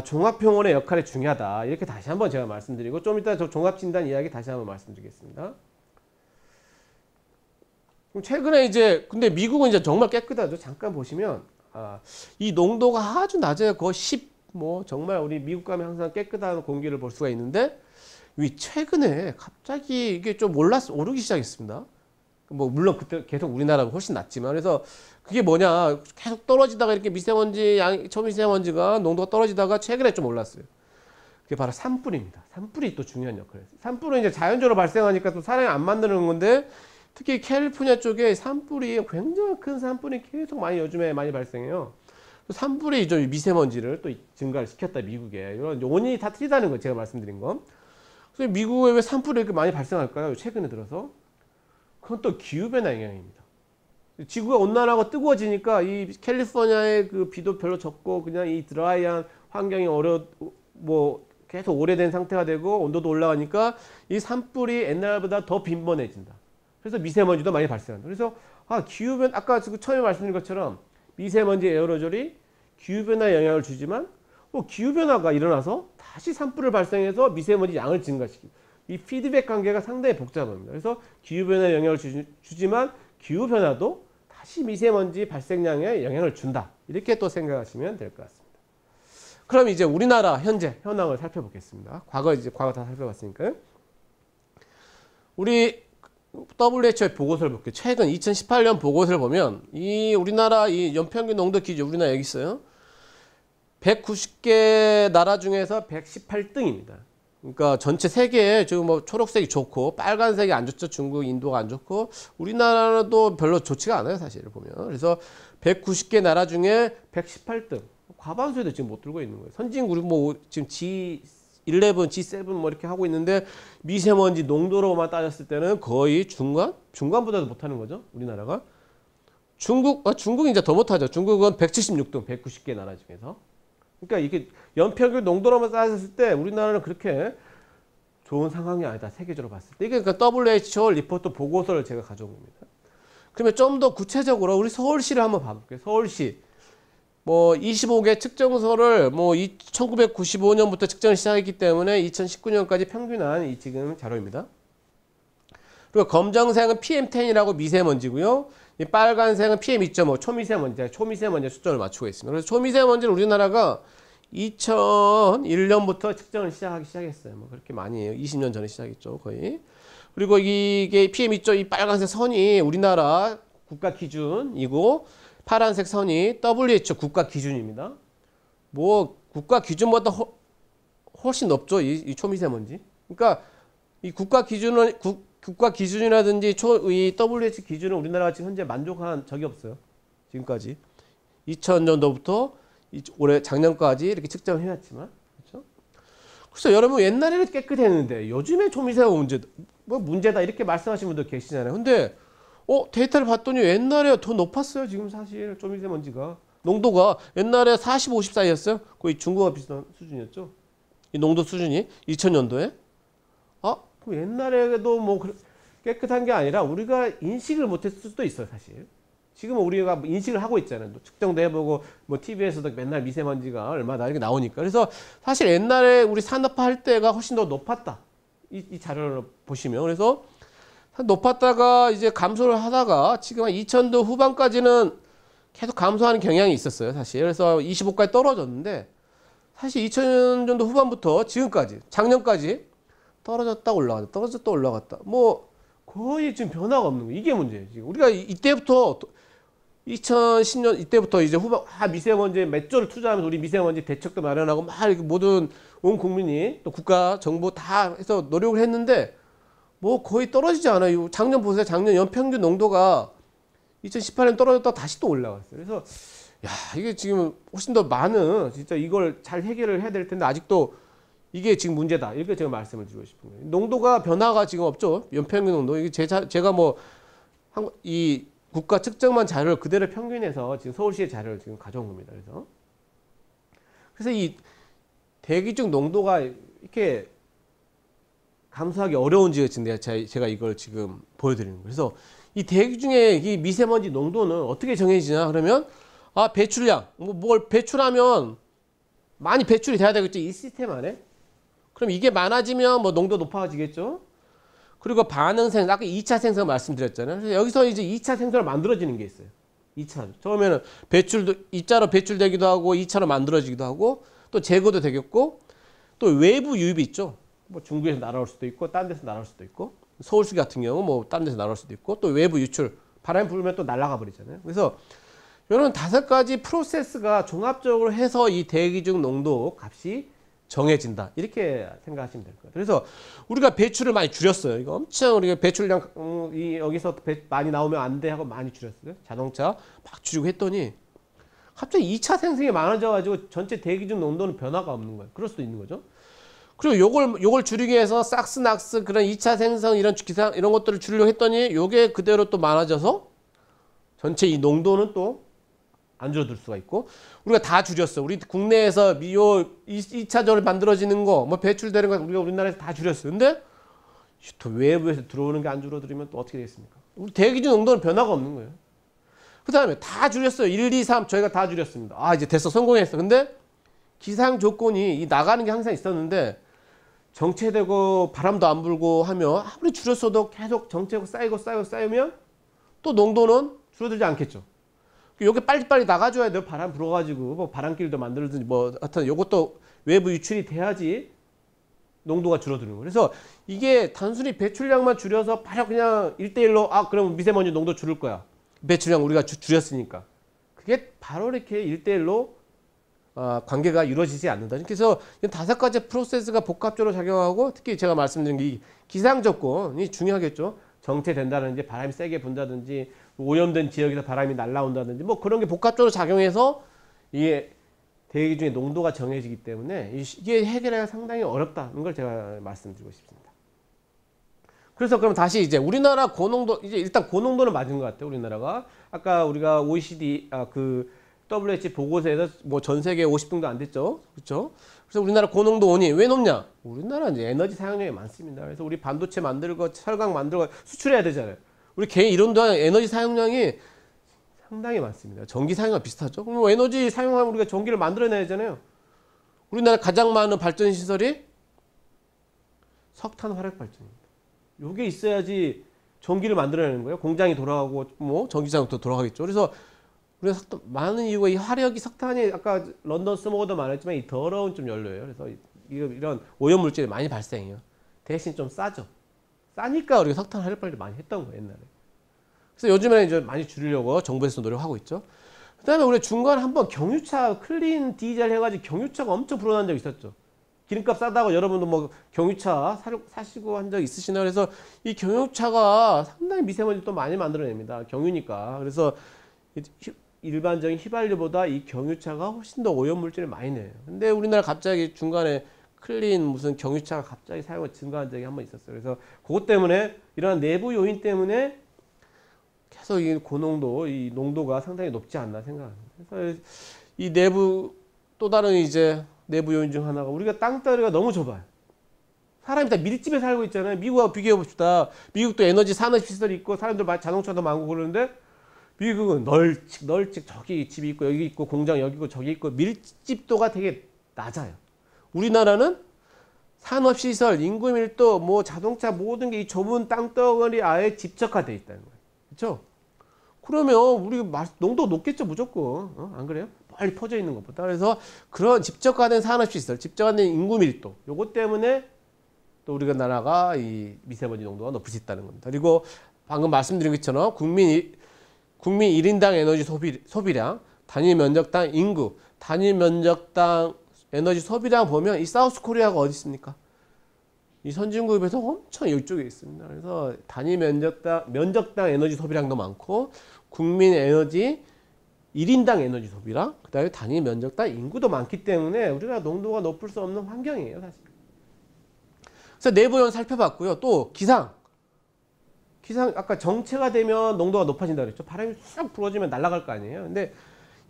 종합병원의 역할이 중요하다. 이렇게 다시 한번 제가 말씀드리고 좀 이따 저 종합진단 이야기 다시 한번 말씀드리겠습니다. 그럼 최근에 근데 미국은 이제 정말 깨끗하죠. 잠깐 보시면 이 농도가 아주 낮아요. 거의 10, 정말 우리 미국 가면 항상 깨끗한 공기를 볼 수가 있는데 최근에 갑자기 이게 좀 오르기 시작했습니다. 물론 그때 계속 우리나라가 훨씬 낮지만 그래서 그게 뭐냐 계속 떨어지다가 이렇게 초미세먼지가 농도가 떨어지다가 최근에 좀 올랐어요. 그게 바로 산불입니다. 산불이 또 중요한 역할을 했어요. 산불은 이제 자연적으로 발생하니까 또 사람이 안 만드는 건데 특히 캘리포니아 쪽에 산불이 굉장히 큰 산불이 계속 요즘에 많이 발생해요. 산불이 좀 미세먼지를 또 증가를 시켰다 미국에. 이런 원인이 다 틀리다는 거 제가 말씀드린 거. 그래서 미국에 왜 산불이 이렇게 많이 발생할까요? 최근에 들어서. 그건 또 기후변화 영향입니다. 지구가 온난화가 뜨거워지니까 이 캘리포니아의 그 비도 별로 적고 그냥 이 드라이한 환경이 계속 오래된 상태가 되고 온도도 올라가니까 이 산불이 옛날보다 더 빈번해진다. 그래서 미세먼지도 많이 발생한다. 그래서 기후변화 아까 처음에 말씀드린 것처럼 미세먼지 에어로졸이 기후변화에 영향을 주지만 기후변화가 일어나서 다시 산불을 발생해서 미세먼지 양을 증가시키고 이 피드백 관계가 상당히 복잡합니다. 그래서 기후변화에 영향을 주지만 기후 변화도 다시 미세먼지 발생량에 영향을 준다. 이렇게 또 생각하시면 될 것 같습니다. 그럼 이제 우리나라 현재 현황을 살펴보겠습니다. 과거 다 살펴봤으니까요. 우리 WHO의 보고서를 볼게요. 최근 2018년 보고서를 보면 이 우리나라 이 연평균 농도 기준 우리나라 여기 있어요. 190개 나라 중에서 118등입니다. 그러니까 전체 세계에 지금 뭐 초록색이 좋고 빨간색이 안 좋죠. 중국, 인도가 안 좋고 우리나라는 또 별로 좋지가 않아요. 사실 보면. 그래서 190개 나라 중에 118등. 과반수에도 지금 못 들고 있는 거예요. 선진국 뭐 지금 G11, G7 뭐 이렇게 하고 있는데 미세먼지 농도로만 따졌을 때는 거의 중간보다도 못하는 거죠. 우리나라가. 중국이 이제 더 못하죠. 중국은 176등, 190개 나라 중에서. 그러니까 이게 연평균 농도로만 따졌을 때 우리나라는 그렇게 좋은 상황이 아니다. 세계적으로 봤을 때. 이게 그러니까 WHO 리포트 보고서를 제가 가져온 겁니다. 그러면 좀 더 구체적으로 우리 서울시를 한번 봐볼게요. 서울시. 뭐 25개 측정소를 뭐 1995년부터 측정을 시작했기 때문에 2019년까지 평균한 이 지금 자료입니다. 그리고 검정색은 PM10이라고 미세먼지고요. 이 빨간색은 PM2.5 초미세먼지, 초미세먼지 수준을 맞추고 있습니다. 그래서 초미세먼지를 우리나라가 2001년부터 측정을 시작하기 시작했어요. 뭐 그렇게 많이 해요. 20년 전에 시작했죠, 거의. 그리고 이게 PM2.5 이 빨간색 선이 우리나라 국가 기준이고 파란색 선이 WHO 국가 기준입니다. 뭐 국가 기준보다 훨씬 높죠, 이 초미세먼지. 그러니까 이 국가 기준이라든지 이 WHO 기준은 우리나라가 지금 현재 만족한 적이 없어요. 지금까지 2000년도부터 올해 작년까지 이렇게 측정을 해왔지만, 그렇죠? 그래서 여러분 옛날에는 깨끗했는데 요즘에 초미세먼지 뭐 문제다 이렇게 말씀하시는 분들 계시잖아요. 근데 데이터를 봤더니 옛날에 더 높았어요. 지금 사실 초미세먼지가 농도가 옛날에 40, 50 사이였어요. 거의 중국과 비슷한 수준이었죠. 이 농도 수준이 2000년도에. 그럼 옛날에도 뭐 깨끗한 게 아니라 우리가 인식을 못했을 수도 있어요, 사실. 지금은 우리가 인식을 하고 있잖아요. 측정도 해보고 뭐 TV에서도 맨날 미세먼지가 얼마나 이렇게 나오니까. 그래서 사실 옛날에 우리 산업화 할 때가 훨씬 더 높았다. 이 자료를 보시면. 그래서 높았다가 이제 감소를 하다가 지금 한 2000도 후반까지는 계속 감소하는 경향이 있었어요, 사실. 그래서 25까지 떨어졌는데 사실 2000년도 후반부터 지금까지, 작년까지 떨어졌다 올라갔다, 떨어졌다 올라갔다. 뭐 거의 지금 변화가 없는 거예요. 이게 문제예요. 지금 우리가 이때부터 2010년 이때부터 이제 미세먼지에 몇 조를 투자하면서 우리 미세먼지 대책도 마련하고 막 이렇게 모든 온 국민이 또 국가 정부 다 해서 노력을 했는데 뭐 거의 떨어지지 않아요. 작년 보세요. 작년 연평균 농도가 2018년 떨어졌다 다시 또 올라갔어요. 그래서 야, 이게 지금 훨씬 더 많은 진짜 이걸 잘 해결을 해야 될 텐데 아직도 이게 지금 문제다. 이렇게 제가 말씀을 드리고 싶은 거예요. 농도가 변화가 지금 없죠. 연평균 농도. 이게 제가 뭐 이 국가 측정만 자료를 그대로 평균해서 지금 서울시의 자료를 지금 가져온 겁니다. 그래서 이 대기 중 농도가 이렇게 감소하기 어려운지 지금 제가 이걸 지금 보여드리는 거예요. 그래서 이 대기 중에 이 미세먼지 농도는 어떻게 정해지냐 그러면 배출량 뭘 배출하면 많이 배출이 돼야 되겠죠. 이 시스템 안에. 그럼 이게 많아지면 뭐 농도 높아지겠죠. 그리고 반응생 아까 2차 생성 말씀드렸잖아요. 그래서 여기서 이제 2차 생성을 만들어지는 게 있어요. 2차. 처음에는 배출도 2차로 배출되기도 하고 2차로 만들어지기도 하고 또 제거도 되겠고 또 외부 유입이 있죠. 뭐 중국에서 날아올 수도 있고 딴 데서 날아올 수도 있고 서울시 같은 경우 뭐 딴 데서 날아올 수도 있고 또 외부 유출 바람이 불면 또 날아가 버리잖아요. 그래서 이런 5가지 프로세스가 종합적으로 해서 이 대기 중 농도 값이 정해진다. 이렇게 생각하시면 될 거예요. 그래서 우리가 배출을 많이 줄였어요. 이거 엄청 우리가 배출량 여기서 많이 나오면 안 돼 하고 많이 줄였어요. 자동차 막 줄이고 했더니 갑자기 2차 생성이 많아져가지고 전체 대기 중 농도는 변화가 없는 거예요. 그럴 수도 있는 거죠. 그리고 요걸 줄이기 위해서 삭스, 낙스 그런 2차 생성 이런 기상 이런 것들을 줄이려고 했더니 요게 그대로 또 많아져서 전체 이 농도는 또 안 줄어들 수가 있고 우리가 다 줄였어. 우리 국내에서 요 2차전을 만들어지는 거 뭐 배출되는 거 우리가 우리나라에서 다 줄였어요. 근데 또 외부에서 들어오는 게 안 줄어들면 또 어떻게 되겠습니까? 우리 대기 중 농도는 변화가 없는 거예요. 그 다음에 다 줄였어요. 1, 2, 3 저희가 다 줄였습니다. 이제 됐어. 성공했어. 근데 기상 조건이 나가는 게 항상 있었는데 정체되고 바람도 안 불고 하면 아무리 줄였어도 계속 정체고 쌓이면 또 농도는 줄어들지 않겠죠. 요게 빨리빨리 나가줘야 돼요. 바람 불어가지고 뭐 바람길도 만들든지 뭐 하여튼 요것도 외부 유출이 돼야지 농도가 줄어드는 거예요. 그래서 이게 단순히 배출량만 줄여서 바로 그냥 1대1로 그럼 미세먼지 농도 줄을 거야. 배출량 우리가 줄였으니까. 그게 바로 이렇게 1대1로 관계가 이루어지지 않는다. 그래서 5가지 프로세스가 복합적으로 작용하고 특히 제가 말씀드린 게 기상 조건이 중요하겠죠. 정체된다든지 바람이 세게 분다든지 오염된 지역에서 바람이 날아온다든지 뭐 그런 게 복합적으로 작용해서 이게 대기 중에 농도가 정해지기 때문에 이게 해결하기가 상당히 어렵다는 걸 제가 말씀드리고 싶습니다. 그래서 그럼 다시 이제 우리나라 고농도 이제 일단 고농도는 맞은 것 같아요. 우리나라가 아까 우리가 OECD WH 보고서에서 뭐 전 세계 50등도 안 됐죠. 그렇죠? 그래서 우리나라 고농도 원인 왜 높냐? 우리나라 이제 에너지 사용량이 많습니다. 그래서 우리 반도체 만들고 철강 만들고 수출해야 되잖아요. 우리 개인 이론도 에너지 사용량이 상당히 많습니다. 전기 사용과 비슷하죠. 그럼 에너지 사용하면 우리가 전기를 만들어내야 되잖아요. 우리나라 가장 많은 발전 시설이 석탄 화력 발전입니다. 요게 있어야지 전기를 만들어내는 거예요. 공장이 돌아가고 뭐 전기장도 돌아가겠죠. 그래서 우리가 많은 이유가 이 화력이 석탄이 아까 런던 스모그도 말했지만 이 더러운 좀 연료예요. 그래서 이런 오염 물질이 많이 발생해요. 대신 좀 싸죠. 싸니까 우리가 석탄 화력 발전 많이 했던 거예요, 옛날에. 그래서 요즘에는 이제 많이 줄이려고 정부에서 노력하고 있죠. 그 다음에 우리 중간에 한번 경유차 클린 디젤 해가지고 경유차가 엄청 불어난 적이 있었죠. 기름값 싸다고 여러분도 뭐 경유차 사시고 한 적 있으시나요? 그래서 이 경유차가 상당히 미세먼지 또 많이 만들어냅니다. 경유니까. 그래서 일반적인 휘발유보다 이 경유차가 훨씬 더 오염물질을 많이 내요. 근데 우리나라 갑자기 중간에 클린 무슨 경유차가 갑자기 사용이 증가한 적이 한 번 있었어요. 그래서 그것 때문에 이러한 내부 요인 때문에 계속 이 고농도, 이 농도가 상당히 높지 않나 생각합니다. 그래서 이 내부 또 다른 이제 내부 요인 중 하나가 우리가 땅덩어리가 너무 좁아요. 사람이 다 밀집에 살고 있잖아요. 미국하고 비교해 봅시다. 미국도 에너지 산업 시설이 있고 사람들 자동차도 많고 그러는데 미국은 널찍 저기 집이 있고 여기 있고 공장 여기 있고 저기 있고 밀집도가 되게 낮아요. 우리나라는 산업 시설, 인구 밀도, 뭐 자동차 모든 게 이 좁은 땅덩어리 아예 집적화되어 있다는 거예요. 그렇죠? 그러면 우리 농도 높겠죠, 무조건. 안 그래요? 빨리 퍼져 있는 것보다. 그래서 그런 집적화된 산업시설, 집적화된 인구 밀도, 요것 때문에 또 우리가 나라가 이 미세먼지 농도가 높을 수 있다는 겁니다. 그리고 방금 말씀드린 것처럼 국민 1인당 에너지 소비량, 단위 면적당 인구, 단위 면적당 에너지 소비량 보면 이 사우스 코리아가 어디 있습니까? 이 선진국에서 엄청 이쪽에 있습니다. 그래서 단위 면적당 에너지 소비량도 많고 국민 에너지 1인당 에너지 소비량, 그 다음에 단위 면적당 인구도 많기 때문에 우리가 농도가 높을 수 없는 환경이에요, 사실. 그래서 내부 요인 살펴봤고요. 또 기상 아까 정체가 되면 농도가 높아진다 그랬죠. 바람이 쑥 불어지면 날아갈 거 아니에요. 근데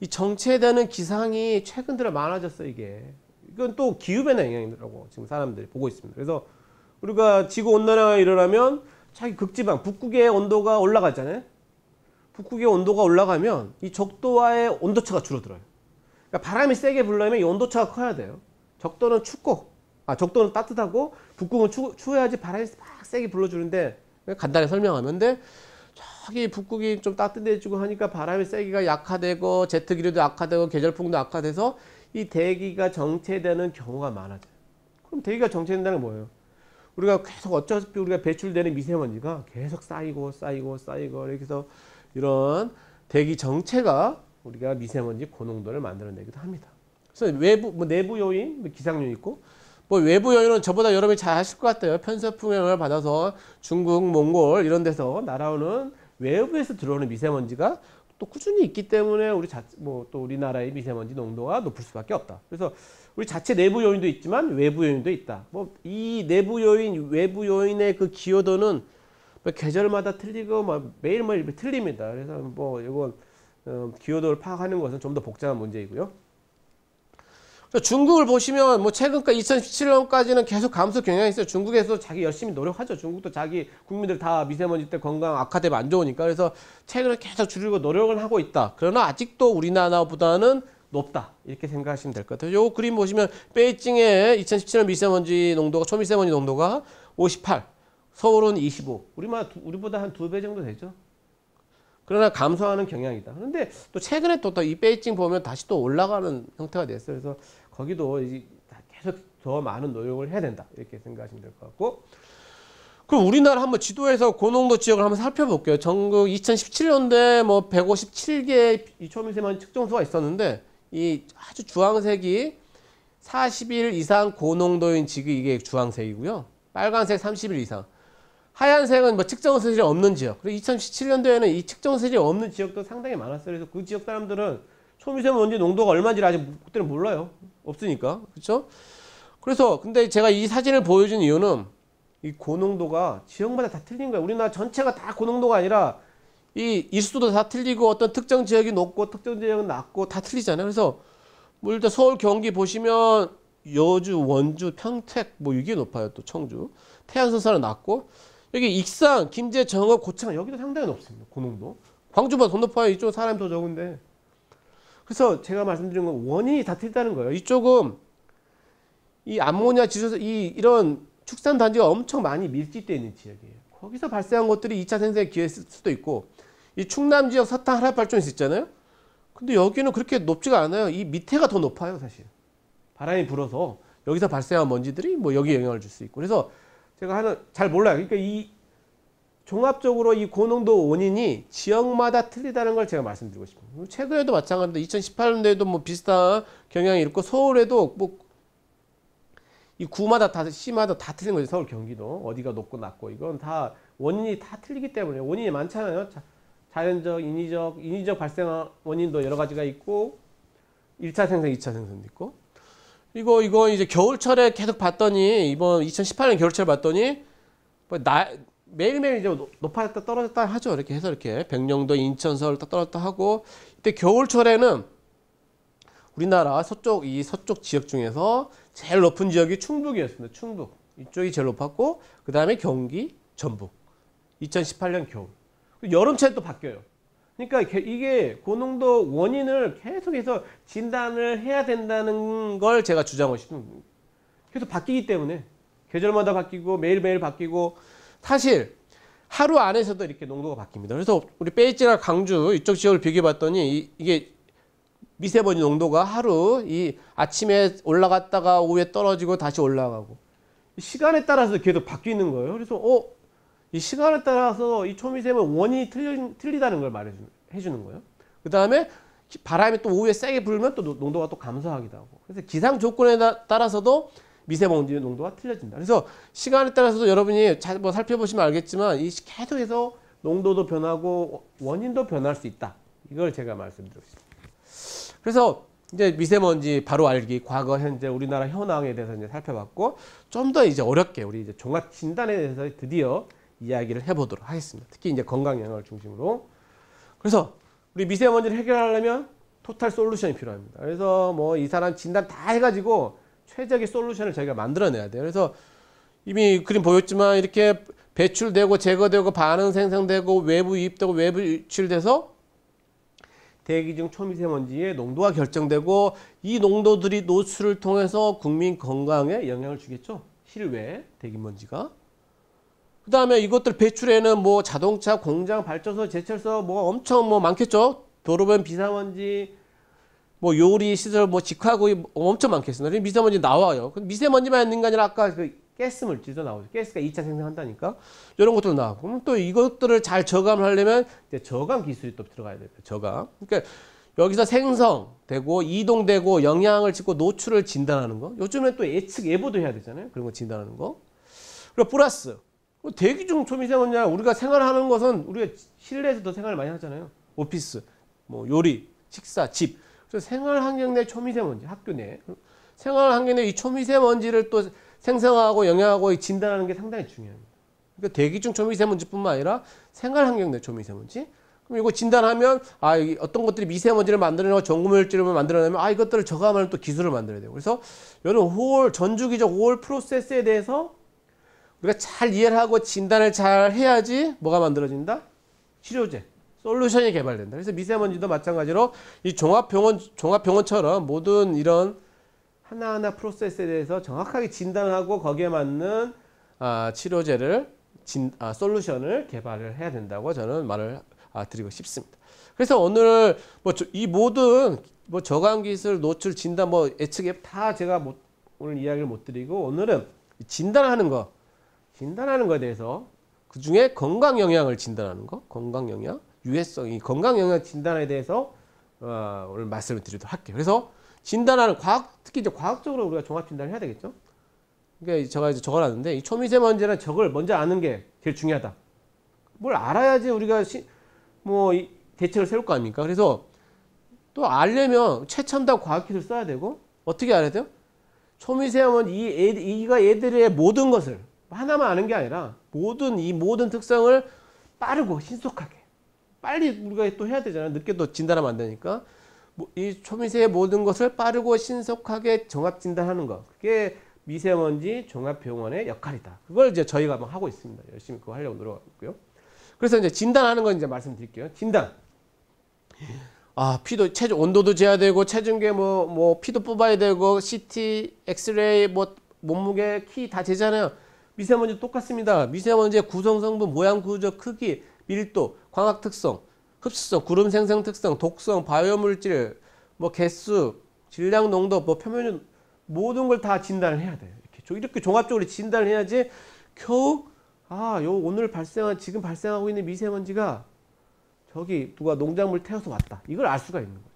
이 정체되는 기상이 최근 들어 많아졌어요, 이게. 이건 또 기후변화 영향이라고 지금 사람들이 보고 있습니다. 그래서 우리가 지구 온난화가 일어나면 자기 극지방 북극의 온도가 올라가잖아요. 북극의 온도가 올라가면 이 적도와의 온도차가 줄어들어요. 그러니까 바람이 세게 불려면 이 온도차가 커야 돼요. 적도는 적도는 따뜻하고 북극은 추워야지 바람이 막 세게 불러주는데 간단히 설명하면 저기 북극이 좀 따뜻해지고 하니까 바람이 세기가 약화되고 제트 기류도 약화되고 계절풍도 약화돼서 이 대기가 정체되는 경우가 많아져요. 그럼 대기가 정체된다는 건 뭐예요? 우리가 계속 어차피 우리가 배출되는 미세먼지가 계속 쌓이고 이렇게 해서 이런 대기 정체가 우리가 미세먼지 고농도를 만들어내기도 합니다. 그래서 내부 요인, 기상 요인 있고 외부 요인은 저보다 여러분이 잘 아실 것 같아요. 편서풍 영향을 받아서 중국, 몽골 이런 데서 날아오는 외부에서 들어오는 미세먼지가 또 꾸준히 있기 때문에 또 우리나라의 미세먼지 농도가 높을 수밖에 없다. 그래서 우리 자체 내부 요인도 있지만 외부 요인도 있다. 이 내부 요인, 외부 요인의 그 기여도는 계절마다 틀리고 매일매일 틀립니다. 그래서 이건 기여도를 파악하는 것은 좀 더 복잡한 문제이고요. 중국을 보시면 최근까지 2017년까지는 계속 감소 경향이 있어요. 중국에서 자기 열심히 노력하죠. 중국도 자기 국민들 다 미세먼지 때 건강 악화되면 안 좋으니까. 그래서 최근에 계속 줄이고 노력을 하고 있다. 그러나 아직도 우리나라보다는 높다. 이렇게 생각하시면 될 것 같아요. 요 그림 보시면 베이징의 2017년 미세먼지 농도가, 초미세먼지 농도가 58, 서울은 25. 우리보다 한 2배 정도 되죠. 그러나 감소하는 경향이다. 그런데 또 최근에 또 이 베이징 보면 다시 또 올라가는 형태가 됐어요. 그래서 거기도 계속 더 많은 노력을 해야 된다. 이렇게 생각하시면 될 것 같고. 그럼 우리나라 한번 지도에서 고농도 지역을 한번 살펴볼게요. 전국 2017년도에 뭐 157개 이 초미세먼지 측정소가 있었는데 이 아주 주황색이 40일 이상 고농도인 지역이 이게 주황색이고요. 빨간색 30일 이상. 하얀색은 뭐 측정설이 없는 지역. 그리고 2017년도에는 이 측정설이 없는 지역도 상당히 많았어요. 그래서 그 지역 사람들은 초미세먼지 농도가 얼마인지 아직 그때는 몰라요. 없으니까. 그렇죠? 그래서 근데 제가 이 사진을 보여준 이유는 이 고농도가 지역마다 다 틀린 거예요. 우리나라 전체가 다 고농도가 아니라 이 일수도 다 틀리고 어떤 특정 지역이 높고 특정 지역은 낮고 다 틀리잖아요. 그래서 뭐 일단 서울, 경기 보시면 여주, 원주, 평택 뭐 이게 높아요. 또 청주, 태안, 선사는 낮고 여기 익산, 김제, 정읍, 고창 여기도 상당히 높습니다. 고농도. 광주보다 더 높아요. 이쪽은 사람이 더 적은데. 그래서 제가 말씀드린 건 원인이 다 틀리다는 거예요. 이쪽은 이 암모니아 지수 이런 축산 단지가 엄청 많이 밀집되어 있는 지역이에요. 거기서 발생한 것들이 2차 생성에 기여했을 수도 있고 이 충남 지역 석탄 하락 발전소 있잖아요. 근데 여기는 그렇게 높지가 않아요. 이 밑에가 더 높아요, 사실. 바람이 불어서 여기서 발생한 먼지들이 뭐 여기에 영향을 줄 수 있고. 그래서 제가 잘 몰라요. 그러니까 이 종합적으로 이 고농도 원인이 지역마다 틀리다는 걸 제가 말씀드리고 싶습니다. 최근에도 마찬가지인데 2018년도에도 뭐 비슷한 경향이 있고 서울에도 뭐 이 구마다 다 시마다 다 틀린 거죠. 서울, 경기도 어디가 높고 낮고 이건 다 원인이 다 틀리기 때문에 원인이 많잖아요. 자연적, 인위적 발생 원인도 여러 가지가 있고 1차 생성, 2차 생성도 있고 이거 이제 겨울철에 계속 봤더니 이번 2018년 겨울철 봤더니 뭐 매일매일 이제 높아졌다 떨어졌다 하죠. 이렇게 해서 이렇게 백령도, 인천, 서울 떨어졌다 하고 이때 겨울철에는 우리나라 서쪽 지역 중에서 제일 높은 지역이 충북이었습니다. 충북 이쪽이 제일 높았고 그 다음에 경기, 전북 2018년 겨울 여름철에 또 바뀌어요. 그러니까 이게 고농도 원인을 계속해서 진단을 해야 된다는 걸 제가 주장하고 싶습니다. 계속 바뀌기 때문에 계절마다 바뀌고 매일매일 바뀌고 사실 하루 안에서도 이렇게 농도가 바뀝니다. 그래서 우리 베이징이나 강주 이쪽 지역을 비교해 봤더니 이게 미세먼지 농도가 하루 이 아침에 올라갔다가 오후에 떨어지고 다시 올라가고 시간에 따라서 계속 바뀌는 거예요. 그래서 이 시간에 따라서 이 초미세먼지 원인이 틀리다는 걸 해주는 거예요. 그 다음에 바람이 또 오후에 세게 불면 또 농도가 또 감소하기도 하고. 그래서 기상 조건에 따라서도 미세먼지 농도가 틀려진다. 그래서 시간에 따라서도 여러분이 뭐 살펴보시면 알겠지만 이 계속해서 농도도 변하고 원인도 변할 수 있다. 이걸 제가 말씀드리고 싶습니다. 그래서 이제 미세먼지 바로 알기, 과거, 현재, 우리나라 현황에 대해서 이제 살펴봤고 좀 더 이제 어렵게 우리 이제 종합 진단에 대해서 드디어 이야기를 해보도록 하겠습니다. 특히 이제 건강 영역을 중심으로. 그래서 우리 미세먼지를 해결하려면 토탈 솔루션이 필요합니다. 그래서 뭐 이 사람 진단 다 해가지고 최적의 솔루션을 저희가 만들어내야 돼요. 그래서 이미 그림 보였지만 이렇게 배출되고 제거되고 반응 생성되고 외부 유입되고 외부 유출돼서 대기 중 초미세먼지의 농도가 결정되고 이 농도들이 노출을 통해서 국민 건강에 영향을 주겠죠. 실외 대기먼지가. 그 다음에 이것들 배출에는 뭐 자동차, 공장, 발전소, 제철소 뭐 엄청 뭐 많겠죠. 도로변 비상먼지, 뭐 요리 시설, 뭐 직화구이 엄청 많겠습니다. 미세먼지 나와요. 미세먼지만 있는 게 아니라 아까 그 가스 물질도 나오죠. 가스가 2차 생성한다니까. 이런 것도 나오고. 그럼 또 이것들을 잘 저감하려면 이제 저감 기술이 또 들어가야 돼요. 저감. 그러니까 여기서 생성되고 이동되고 영향을 짓고 노출을 진단하는 거. 요즘에 또 예보도 해야 되잖아요. 그런 거 진단하는 거. 그리고 플러스 대기 중 초미세먼지 우리가 생활하는 것은 우리가 실내에서도 생활을 많이 하잖아요. 오피스, 뭐 요리, 식사, 집. 그래서 생활 환경 내 초미세먼지, 학교 내 생활 환경 내 이 초미세먼지를 또 생성하고 영향하고 진단하는 게 상당히 중요합니다. 그러니까 대기 중 초미세먼지뿐만 아니라 생활 환경 내 초미세먼지. 그럼 이거 진단하면 어떤 것들이 미세먼지를 만들어내고 전구물질을 만들어내면 이것들을 저감하는 또 기술을 만들어야 돼요. 그래서 이런 전주기적 홀 프로세스에 대해서 우리가 잘 이해를 하고 진단을 잘 해야지 뭐가 만들어진다? 치료제, 솔루션이 개발된다. 그래서 미세먼지도 마찬가지로 이 종합병원처럼 모든 이런 하나하나 프로세스에 대해서 정확하게 진단하고 거기에 맞는 치료제를 솔루션을 개발을 해야 된다고 저는 말을 드리고 싶습니다. 그래서 오늘 이 모든 저감 기술, 노출, 진단, 예측 다 제가 오늘 이야기를 못 드리고 오늘은 진단하는 거에 대해서 그 중에 건강 영향을 진단하는 거, 건강 영향, 유해성, 이 건강 영향 진단에 대해서 오늘 말씀을 드리도록 할게요. 그래서 진단하는 특히 이제 과학적으로 우리가 종합 진단을 해야 되겠죠. 그러니까 제가 이제 적어놨는데 이 초미세먼지는 적을 먼저 아는 게 제일 중요하다. 뭘 알아야지 우리가 대책을 세울 거 아닙니까? 그래서 또 알려면 최첨단 과학기술 써야 되고 어떻게 알아야 돼요? 초미세먼지 이가 얘들의 모든 것을 하나만 아는 게 아니라 이 모든 특성을 빠르고 신속하게 빨리 우리가 또 해야 되잖아요. 늦게 또 진단하면 안 되니까 이 초미세의 모든 것을 빠르고 신속하게 종합 진단하는 것, 그게 미세먼지 종합병원의 역할이다. 그걸 이제 저희가 하고 있습니다. 열심히 그거 하려고 노력하고 있고요. 그래서 이제 진단하는 건 이제 말씀드릴게요. 진단. 피도 온도도 재야 되고 체중계 피도 뽑아야 되고 CT, 엑스레이 몸무게, 키 다 재잖아요. 미세먼지 똑같습니다. 미세먼지의 구성 성분, 모양 구조, 크기, 밀도, 광학 특성, 흡수성, 구름 생성 특성, 독성, 바이오 물질, 개수, 질량 농도, 표면율 모든 걸 다 진단을 해야 돼요. 이렇게 종합적으로 진단을 해야지 겨우 지금 발생하고 있는 미세먼지가 저기 누가 농작물 태워서 왔다. 이걸 알 수가 있는 거죠.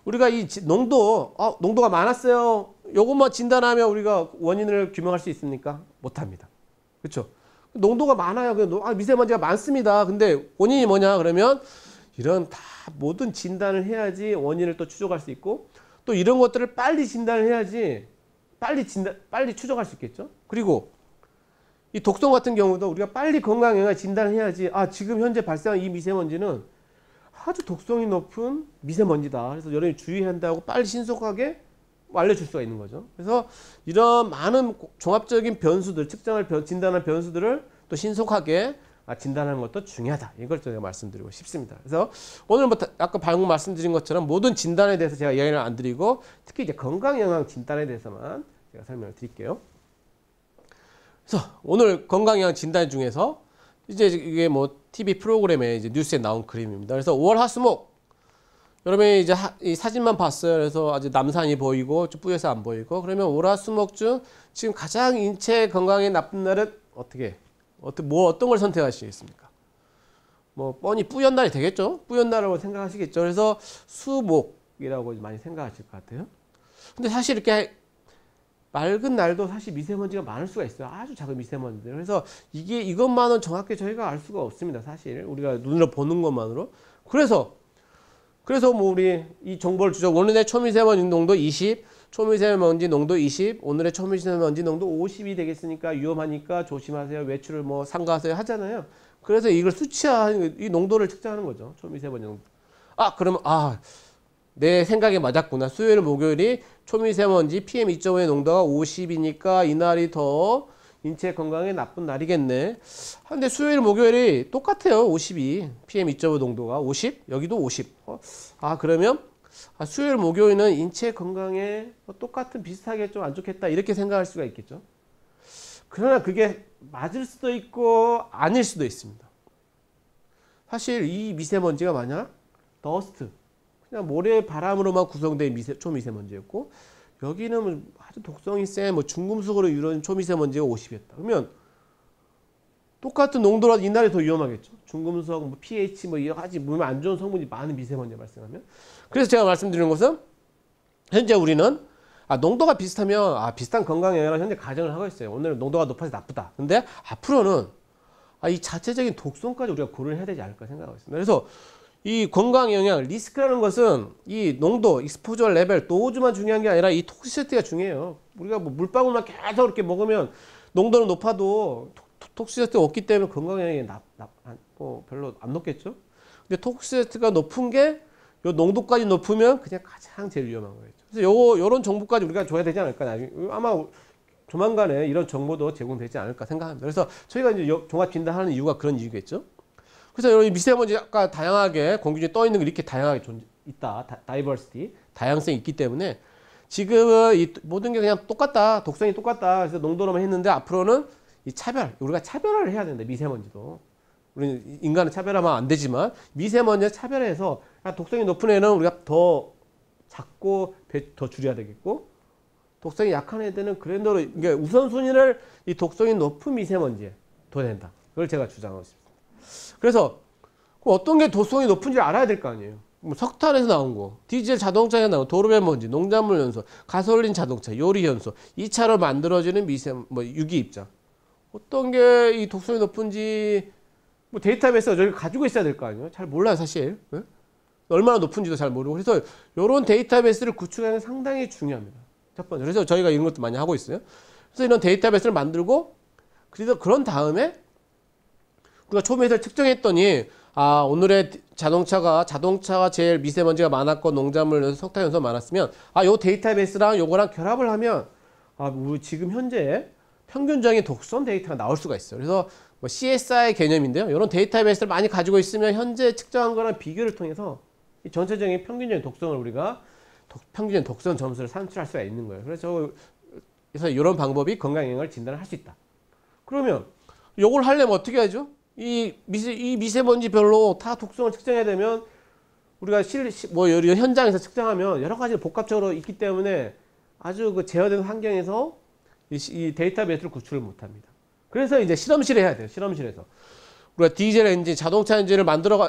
우리가 이 농도가 많았어요. 요것만 진단하면 우리가 원인을 규명할 수 있습니까? 못합니다. 그렇죠? 농도가 많아요. 미세먼지가 많습니다. 근데 원인이 뭐냐? 그러면 이런 다 모든 진단을 해야지 원인을 또 추적할 수 있고 또 이런 것들을 빨리 진단을 해야지 빨리 추적할 수 있겠죠. 그리고 이 독성 같은 경우도 우리가 빨리 건강 영향 진단을 해야지 지금 현재 발생한 이 미세먼지는 아주 독성이 높은 미세먼지다. 그래서 여러분이 주의한다고 빨리 신속하게 알려줄 수가 있는 거죠. 그래서 이런 많은 종합적인 변수들, 진단할 변수들을 또 신속하게 진단하는 것도 중요하다. 이걸 제가 말씀드리고 싶습니다. 그래서 오늘 아까 방금 말씀드린 것처럼 모든 진단에 대해서 제가 이야기를 안 드리고 특히 이제 건강 영향 진단에 대해서만 제가 설명을 드릴게요. 그래서 오늘 건강 영향 진단 중에서 이제 이게 TV 프로그램에 이제 뉴스에 나온 그림입니다. 그래서 5월 화수목 여러분이 이제 이 사진만 봤어요. 그래서 아주 남산이 보이고 좀 뿌여서 안 보이고 그러면 5월 화수목 중 지금 가장 인체 건강에 나쁜 날은 어떤 걸 선택하시겠습니까? 뻔히 뿌연 날이 되겠죠? 뿌연 날이라고 생각하시겠죠? 그래서 수목이라고 많이 생각하실 것 같아요. 근데 사실 이렇게 맑은 날도 사실 미세먼지가 많을 수가 있어요. 아주 작은 미세먼지들. 그래서 이것만은 정확히 저희가 알 수가 없습니다. 사실 우리가 눈으로 보는 것만으로. 그래서 우리 이 정보를 주죠. 오늘의 초미세먼지 농도 20, 초미세먼지 농도 20, 오늘의 초미세먼지 농도 50이 되겠으니까 위험하니까 조심하세요. 외출을 삼가하세요 하잖아요. 그래서 이걸 수치화하는 이 농도를 측정하는 거죠. 초미세먼지 농도. 그러면 내 생각에 맞았구나. 수요일, 목요일이 초미세먼지 PM2.5의 농도가 50이니까 이날이 더 인체 건강에 나쁜 날이겠네. 근데 수요일, 목요일이 똑같아요. 52. PM2.5 농도가 50. 여기도 50. 그러면 수요일, 목요일은 인체 건강에 똑같은 비슷하게 좀 안 좋겠다. 이렇게 생각할 수가 있겠죠. 그러나 그게 맞을 수도 있고 아닐 수도 있습니다. 사실 이 미세먼지가 만약 더스트 그냥 모래 바람으로만 구성된 초미세먼지였고 여기는 아주 독성이 센 중금속으로 이루어진 초미세먼지가 50이었다. 그러면 똑같은 농도라도 이날이 더 위험하겠죠. 중금속, pH 여러 가지 몸에 안 좋은 성분이 많은 미세먼지가 발생하면. 그래서 제가 말씀드리는 것은 현재 우리는 농도가 비슷하면 비슷한 건강 영향을 현재 가정을 하고 있어요. 오늘 농도가 높아서 나쁘다. 근데 앞으로는 이 자체적인 독성까지 우리가 고려를 해야 되지 않을까 생각하고 있습니다. 그래서 이 건강 영향, 리스크라는 것은 이 농도, 익스포저 레벨, 도즈만 중요한 게 아니라 이 톡시시티가 중요해요. 우리가 물방울만 계속 이렇게 먹으면 농도는 높아도 톡시시티가 없기 때문에 건강 영향이 별로 안 높겠죠. 근데 톡시시티가 높은 게 요 농도까지 높으면 그냥 가장 제일 위험한 거겠죠. 그래서 요런 정보까지 우리가 줘야 되지 않을까. 나중에 아마 조만간에 이런 정보도 제공되지 않을까 생각합니다. 그래서 저희가 이제 종합 진단하는 이유가 그런 이유겠죠. 그래서 이 미세먼지 아까 다양하게 공기 중에 떠 있는 게 이렇게 다양하게 있다. 다이버시티, 다양성이 있기 때문에 지금은 이 모든 게 그냥 똑같다. 독성이 똑같다. 그래서 농도로만 했는데 앞으로는 이 우리가 차별화를 해야 된다. 미세먼지도. 우리는 인간을 차별하면 안 되지만 미세먼지를 차별해서 독성이 높은 애는 우리가 더 작고 더 줄여야 되겠고 독성이 약한 애들은 그랜더로 이게 우선순위를 이 독성이 높은 미세먼지에 둬야 된다. 그걸 제가 주장하고 있습니다. 그래서 어떤 게 독성이 높은지 알아야 될 거 아니에요. 뭐 석탄에서 나온 거, 디젤 자동차에서 나온 도로변 먼지, 농작물 연소, 가솔린 자동차, 요리 연소, 2차로 만들어지는 유기 입자. 어떤 게 이 독성이 높은지 뭐 데이터베이스가 저희 가지고 있어야 될 거 아니에요. 잘 몰라요, 사실. 네? 얼마나 높은지도 잘 모르고. 그래서 이런 데이터베이스를 구축하는 게 상당히 중요합니다. 첫 번째. 그래서 저희가 이런 것도 많이 하고 있어요. 그래서 이런 데이터베이스를 만들고 그래서 그런 다음에 우리가 초미세를 측정했더니 오늘의 자동차가 제일 미세먼지가 많았고 농작물 연소, 석탄 연소 많았으면 요 데이터베이스랑 요거랑 결합을 하면 우리 지금 현재 평균적인 독성 데이터가 나올 수가 있어요. 그래서 뭐 CSI 개념인데요. 이런 데이터베이스를 많이 가지고 있으면 현재 측정한 거랑 비교를 통해서 이 전체적인 평균적인 독성을 우리가 평균적인 독성 점수를 산출할 수가 있는 거예요. 그래서 이런 방법이 건강 영향을 진단을 할 수 있다. 그러면 요걸 하려면 어떻게 하죠? 이 미세먼지별로 다 독성을 측정해야 되면 우리가 현장에서 측정하면 여러 가지 복합적으로 있기 때문에 아주 그 제어된 환경에서 이 데이터베이스를 구축을 못 합니다. 그래서 이제 실험실에 해야 돼요. 실험실에서. 우리가 디젤 엔진, 자동차 엔진을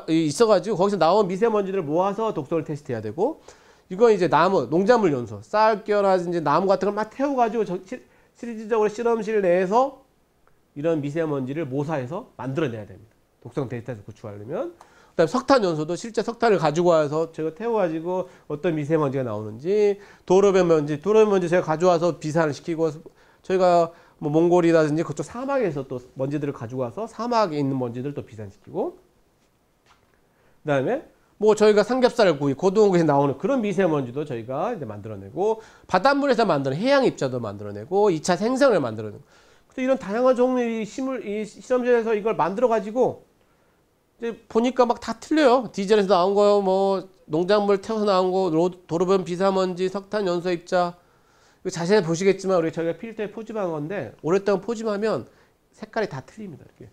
있어가지고 거기서 나온 미세먼지를 모아서 독성을 테스트해야 되고 이거 이제 농작물 연소, 쌀겨라든지 나무 같은 걸 막 태워가지고 실질적으로 실험실 내에서 이런 미세먼지를 모사해서 만들어내야 됩니다. 독성 데이터에서 구축하려면. 그다음에 석탄 연소도 실제 석탄을 가지고 와서 제가 태워가지고 어떤 미세먼지가 나오는지 도로변 먼지 제가 가져와서 비산을 시키고 저희가 뭐 몽골이라든지 그쪽 사막에서 또 먼지들을 가지고 와서 사막에 있는 먼지들을 또 비산시키고 그다음에 뭐 저희가 삼겹살 구이, 고등어구이에서 나오는 그런 미세먼지도 저희가 이제 만들어내고 바닷물에서 만드는 해양 입자도 만들어내고 2차 생성을 만들어내고 이런 다양한 종류의 이 실험실에서 이걸 만들어 가지고 이제 보니까 막 다 틀려요. 디젤에서 나온 거, 뭐 농작물 태워서 나온 거, 도로변 비사먼지, 석탄 연소 입자. 자세히 보시겠지만 우리 저희가 필터에 포집한 건데 오랫동안 포집하면 색깔이 다 틀립니다. 이렇게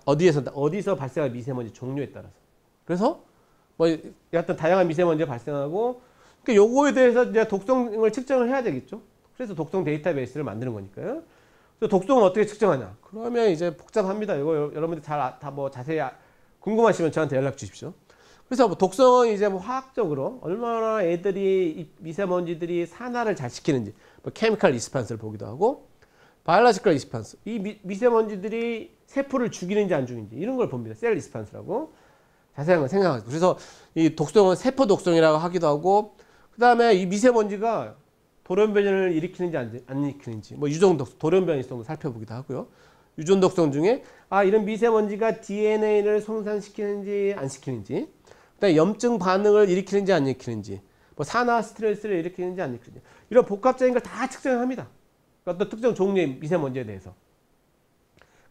어디서 발생한 미세먼지 종류에 따라서. 그래서 뭐 어떤 다양한 미세먼지가 발생하고 그러니까 요거에 대해서 이제 독성을 측정을 해야 되겠죠. 그래서 독성 데이터베이스를 만드는 거니까요. 그래서 독성은 어떻게 측정하냐? 그러면 이제 복잡합니다. 이거 여러분들 다 뭐 자세히 궁금하시면 저한테 연락 주십시오. 그래서 뭐 독성은 이제 뭐 화학적으로 얼마나 이 미세먼지들이 산화를 잘 시키는지, 뭐 케미컬 리스판스를 보기도 하고, 바이올로지컬 리스판스, 이 미세먼지들이 세포를 죽이는지 안 죽이는지 이런 걸 봅니다. 셀 리스판스라고 자세한 걸 생각하죠. 그래서 이 독성은 세포 독성이라고 하기도 하고, 그 다음에 이 미세먼지가 돌연변이를 일으키는지 안 일으키는지, 뭐 유전독성, 돌연변이성도 살펴보기도 하고요. 유전독성 중에 이런 미세먼지가 DNA를 손상시키는지 안 시키는지, 그다음에 염증 반응을 일으키는지 안 일으키는지, 뭐 산화 스트레스를 일으키는지 안 일으키는지 이런 복합적인 걸 다 측정합니다. 어떤 특정 종류의 미세먼지에 대해서.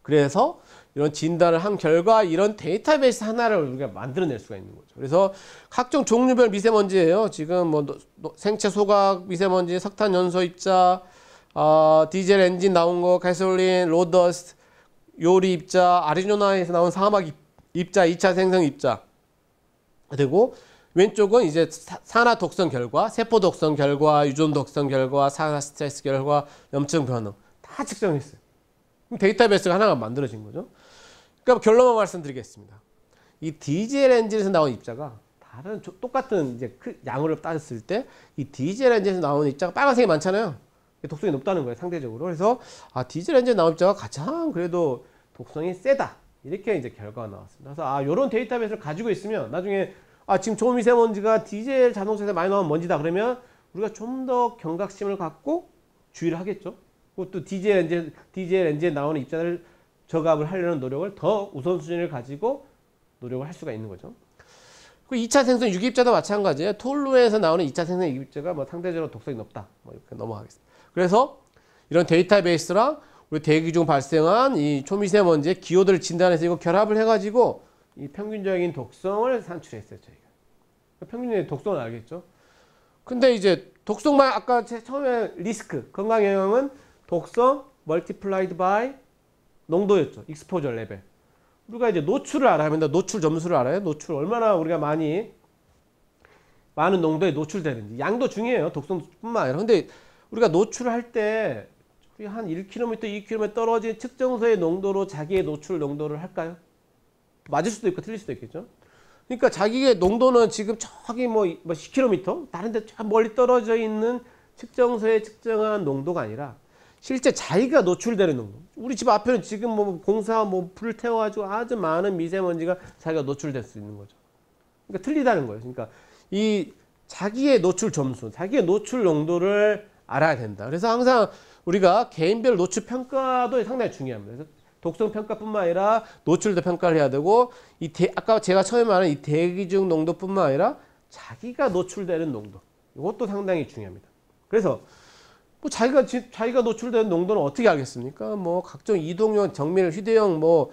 그래서 이런 진단을 한 결과 이런 데이터베이스 하나를 우리가 만들어낼 수가 있는 거죠. 그래서 각종 종류별 미세먼지예요. 지금 뭐 생체 소각 미세먼지, 석탄 연소 입자, 디젤 엔진 나온 거, 가솔린, 로더스트, 요리 입자, 아리조나에서 나온 사막 입자, 2차 생성 입자. 그리고 왼쪽은 이제 산화 독성 결과, 세포 독성 결과, 유전 독성 결과, 산화 스트레스 결과, 염증 반응 다 측정했어요. 데이터베이스가 하나가 만들어진 거죠. 그러니까 결론만 말씀드리겠습니다. 이 디젤 엔진에서 나온 입자가 다른 똑같은 이제 양으로 따졌을 때 이 디젤 엔진에서 나오는 입자가 빨간색이 많잖아요. 독성이 높다는 거예요, 상대적으로. 그래서 디젤 엔진에 나온 입자가 가장 그래도 독성이 세다. 이렇게 이제 결과가 나왔습니다. 그래서 이런 데이터베이스를 가지고 있으면 나중에 지금 초미세먼지가 디젤 자동차에서 많이 나온 먼지다 그러면 우리가 좀 더 경각심을 갖고 주의를 하겠죠. 또 디젤 엔진에 나오는 입자를 저감을 하려는 노력을 더 우선순위를 가지고 노력을 할 수가 있는 거죠. 그 2차 생성 유기입자도 마찬가지예요. 톨루에서 나오는 2차 생성 유기입자가 뭐 상대적으로 독성이 높다. 뭐 이렇게 넘어가겠습니다. 그래서 이런 데이터베이스랑 우리 대기 중 발생한 이 초미세먼지의 기호들을 진단해서 이거 결합을 해가지고 이 평균적인 독성을 산출했어요, 저희가. 평균적인 독성은 알겠죠? 근데 이제 독성만 아까 처음에 리스크, 건강 영향은 독성 멀티플라이드 바이 농도였죠. 익스포저 레벨. 우리가 이제 노출을 알아야 합니다. 노출 점수를 알아요. 노출 얼마나 우리가 많은 농도에 노출되는지. 양도 중요해요. 독성뿐만 아니라. 근데 우리가 노출을 할 때 한 1km, 2km 떨어진 측정소의 농도로 자기의 노출 농도를 할까요? 맞을 수도 있고 틀릴 수도 있겠죠. 그러니까 자기의 농도는 지금 저기 뭐 10km 다른 데 저 멀리 떨어져 있는 측정소에 측정한 농도가 아니라 실제 자기가 노출되는 농도. 우리 집 앞에는 지금 뭐 공사 뭐 불 태워가지고 아주 많은 미세먼지가 자기가 노출될 수 있는 거죠. 그러니까 틀리다는 거예요. 그러니까 이 자기의 노출 점수, 자기의 노출 농도를 알아야 된다. 그래서 항상 우리가 개인별 노출 평가도 상당히 중요합니다. 그래서 독성 평가뿐만 아니라 노출도 평가를 해야 되고 아까 제가 처음에 말한 이 대기중 농도뿐만 아니라 자기가 노출되는 농도. 이것도 상당히 중요합니다. 그래서 뭐 자기가 노출되는 농도는 어떻게 알겠습니까? 뭐 각종 이동용, 정밀, 휴대용 뭐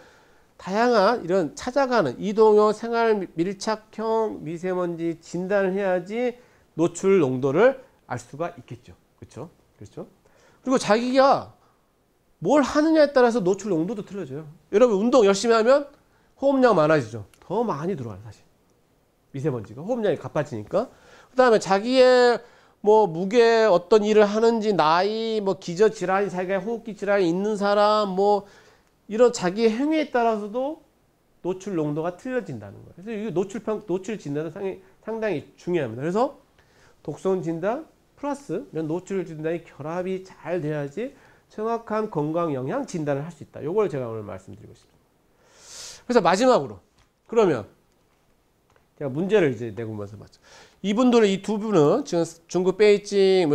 다양한 이런 찾아가는 이동용 생활 밀착형 미세먼지 진단을 해야지 노출 농도를 알 수가 있겠죠. 그렇죠? 그렇죠? 그리고 자기가 뭘 하느냐에 따라서 노출 농도도 틀려져요. 여러분 운동 열심히 하면 호흡량 많아지죠. 더 많이 들어와요, 사실. 미세먼지가 호흡량이 가빠지니까. 그다음에 자기의 뭐 무게 어떤 일을 하는지 나이 뭐 기저 질환이 자기가 호흡기 질환이 있는 사람 뭐 이런 자기의 행위에 따라서도 노출 농도가 틀려진다는 거예요. 그래서 이 노출 진단은 상당히 중요합니다. 그래서 독성 진단 플러스 이런 노출 진단이 결합이 잘 돼야지 정확한 건강 영향 진단을 할 수 있다. 이걸 제가 오늘 말씀드리고 싶습니다. 그래서 마지막으로 그러면 제가 문제를 이제 내보면서 맞죠. 이분들은 이 두 분은 지금 중국 베이징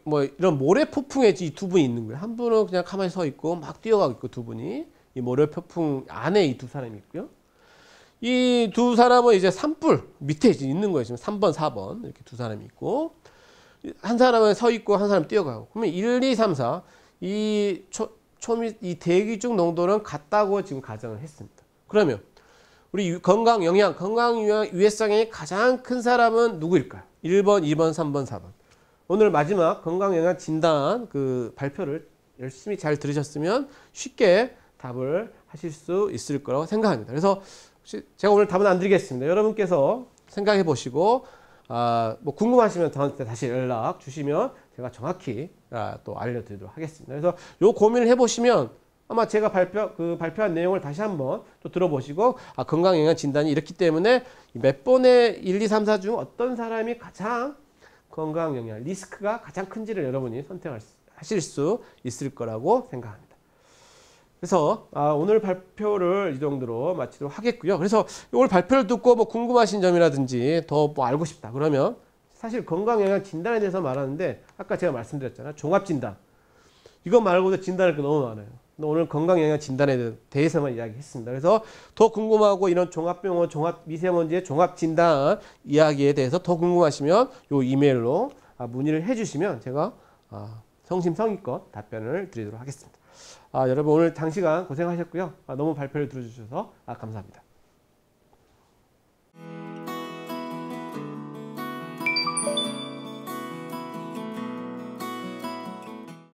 뭐 이런 모래 폭풍에 이 두 분이 있는 거예요. 한 분은 그냥 가만히 서 있고 막 뛰어가고 있고 두 분이 이 모래 폭풍 안에 이 두 사람이 있고요. 이 두 사람은 이제 산불 밑에 이제 있는 거예요. 지금 3번, 4번 이렇게 두 사람이 있고 한 사람은 서 있고 한 사람 뛰어가고 그러면 1, 2, 3, 4 이 대기중 농도는 같다고 지금 가정을 했습니다. 그러면 우리 건강 유해성이 가장 큰 사람은 누구일까요? 1번, 2번, 3번, 4번. 오늘 마지막 건강 영양 진단 그 발표를 열심히 잘 들으셨으면 쉽게 답을 하실 수 있을 거라고 생각합니다. 그래서 제가 오늘 답은 안 드리겠습니다. 여러분께서 생각해 보시고 뭐 궁금하시면 저한테 다시 연락 주시면 제가 정확히 또 알려드리도록 하겠습니다. 그래서 요 고민을 해보시면 아마 제가 발표한 내용을 다시 한번 또 들어보시고 건강영양 진단이 이렇기 때문에 몇 번의 1, 2, 3, 4 중 어떤 사람이 가장 건강영양 리스크가 가장 큰지를 여러분이 선택하실 수 있을 거라고 생각합니다. 그래서 오늘 발표를 이 정도로 마치도록 하겠고요. 그래서 오늘 발표를 듣고 뭐 궁금하신 점이라든지 더 뭐 알고 싶다 그러면 사실 건강영양 진단에 대해서 말하는데 아까 제가 말씀드렸잖아요. 종합진단. 이거 말고도 진단할 게 너무 많아요. 오늘 건강영양 진단에 대해서만 이야기했습니다. 그래서 더 궁금하고 이런 종합병원, 미세먼지의 종합진단 이야기에 대해서 더 궁금하시면 요 이메일로 문의를 해주시면 제가 성심성의껏 답변을 드리도록 하겠습니다. 여러분 오늘 장시간 고생하셨고요. 너무 발표를 들어주셔서 감사합니다.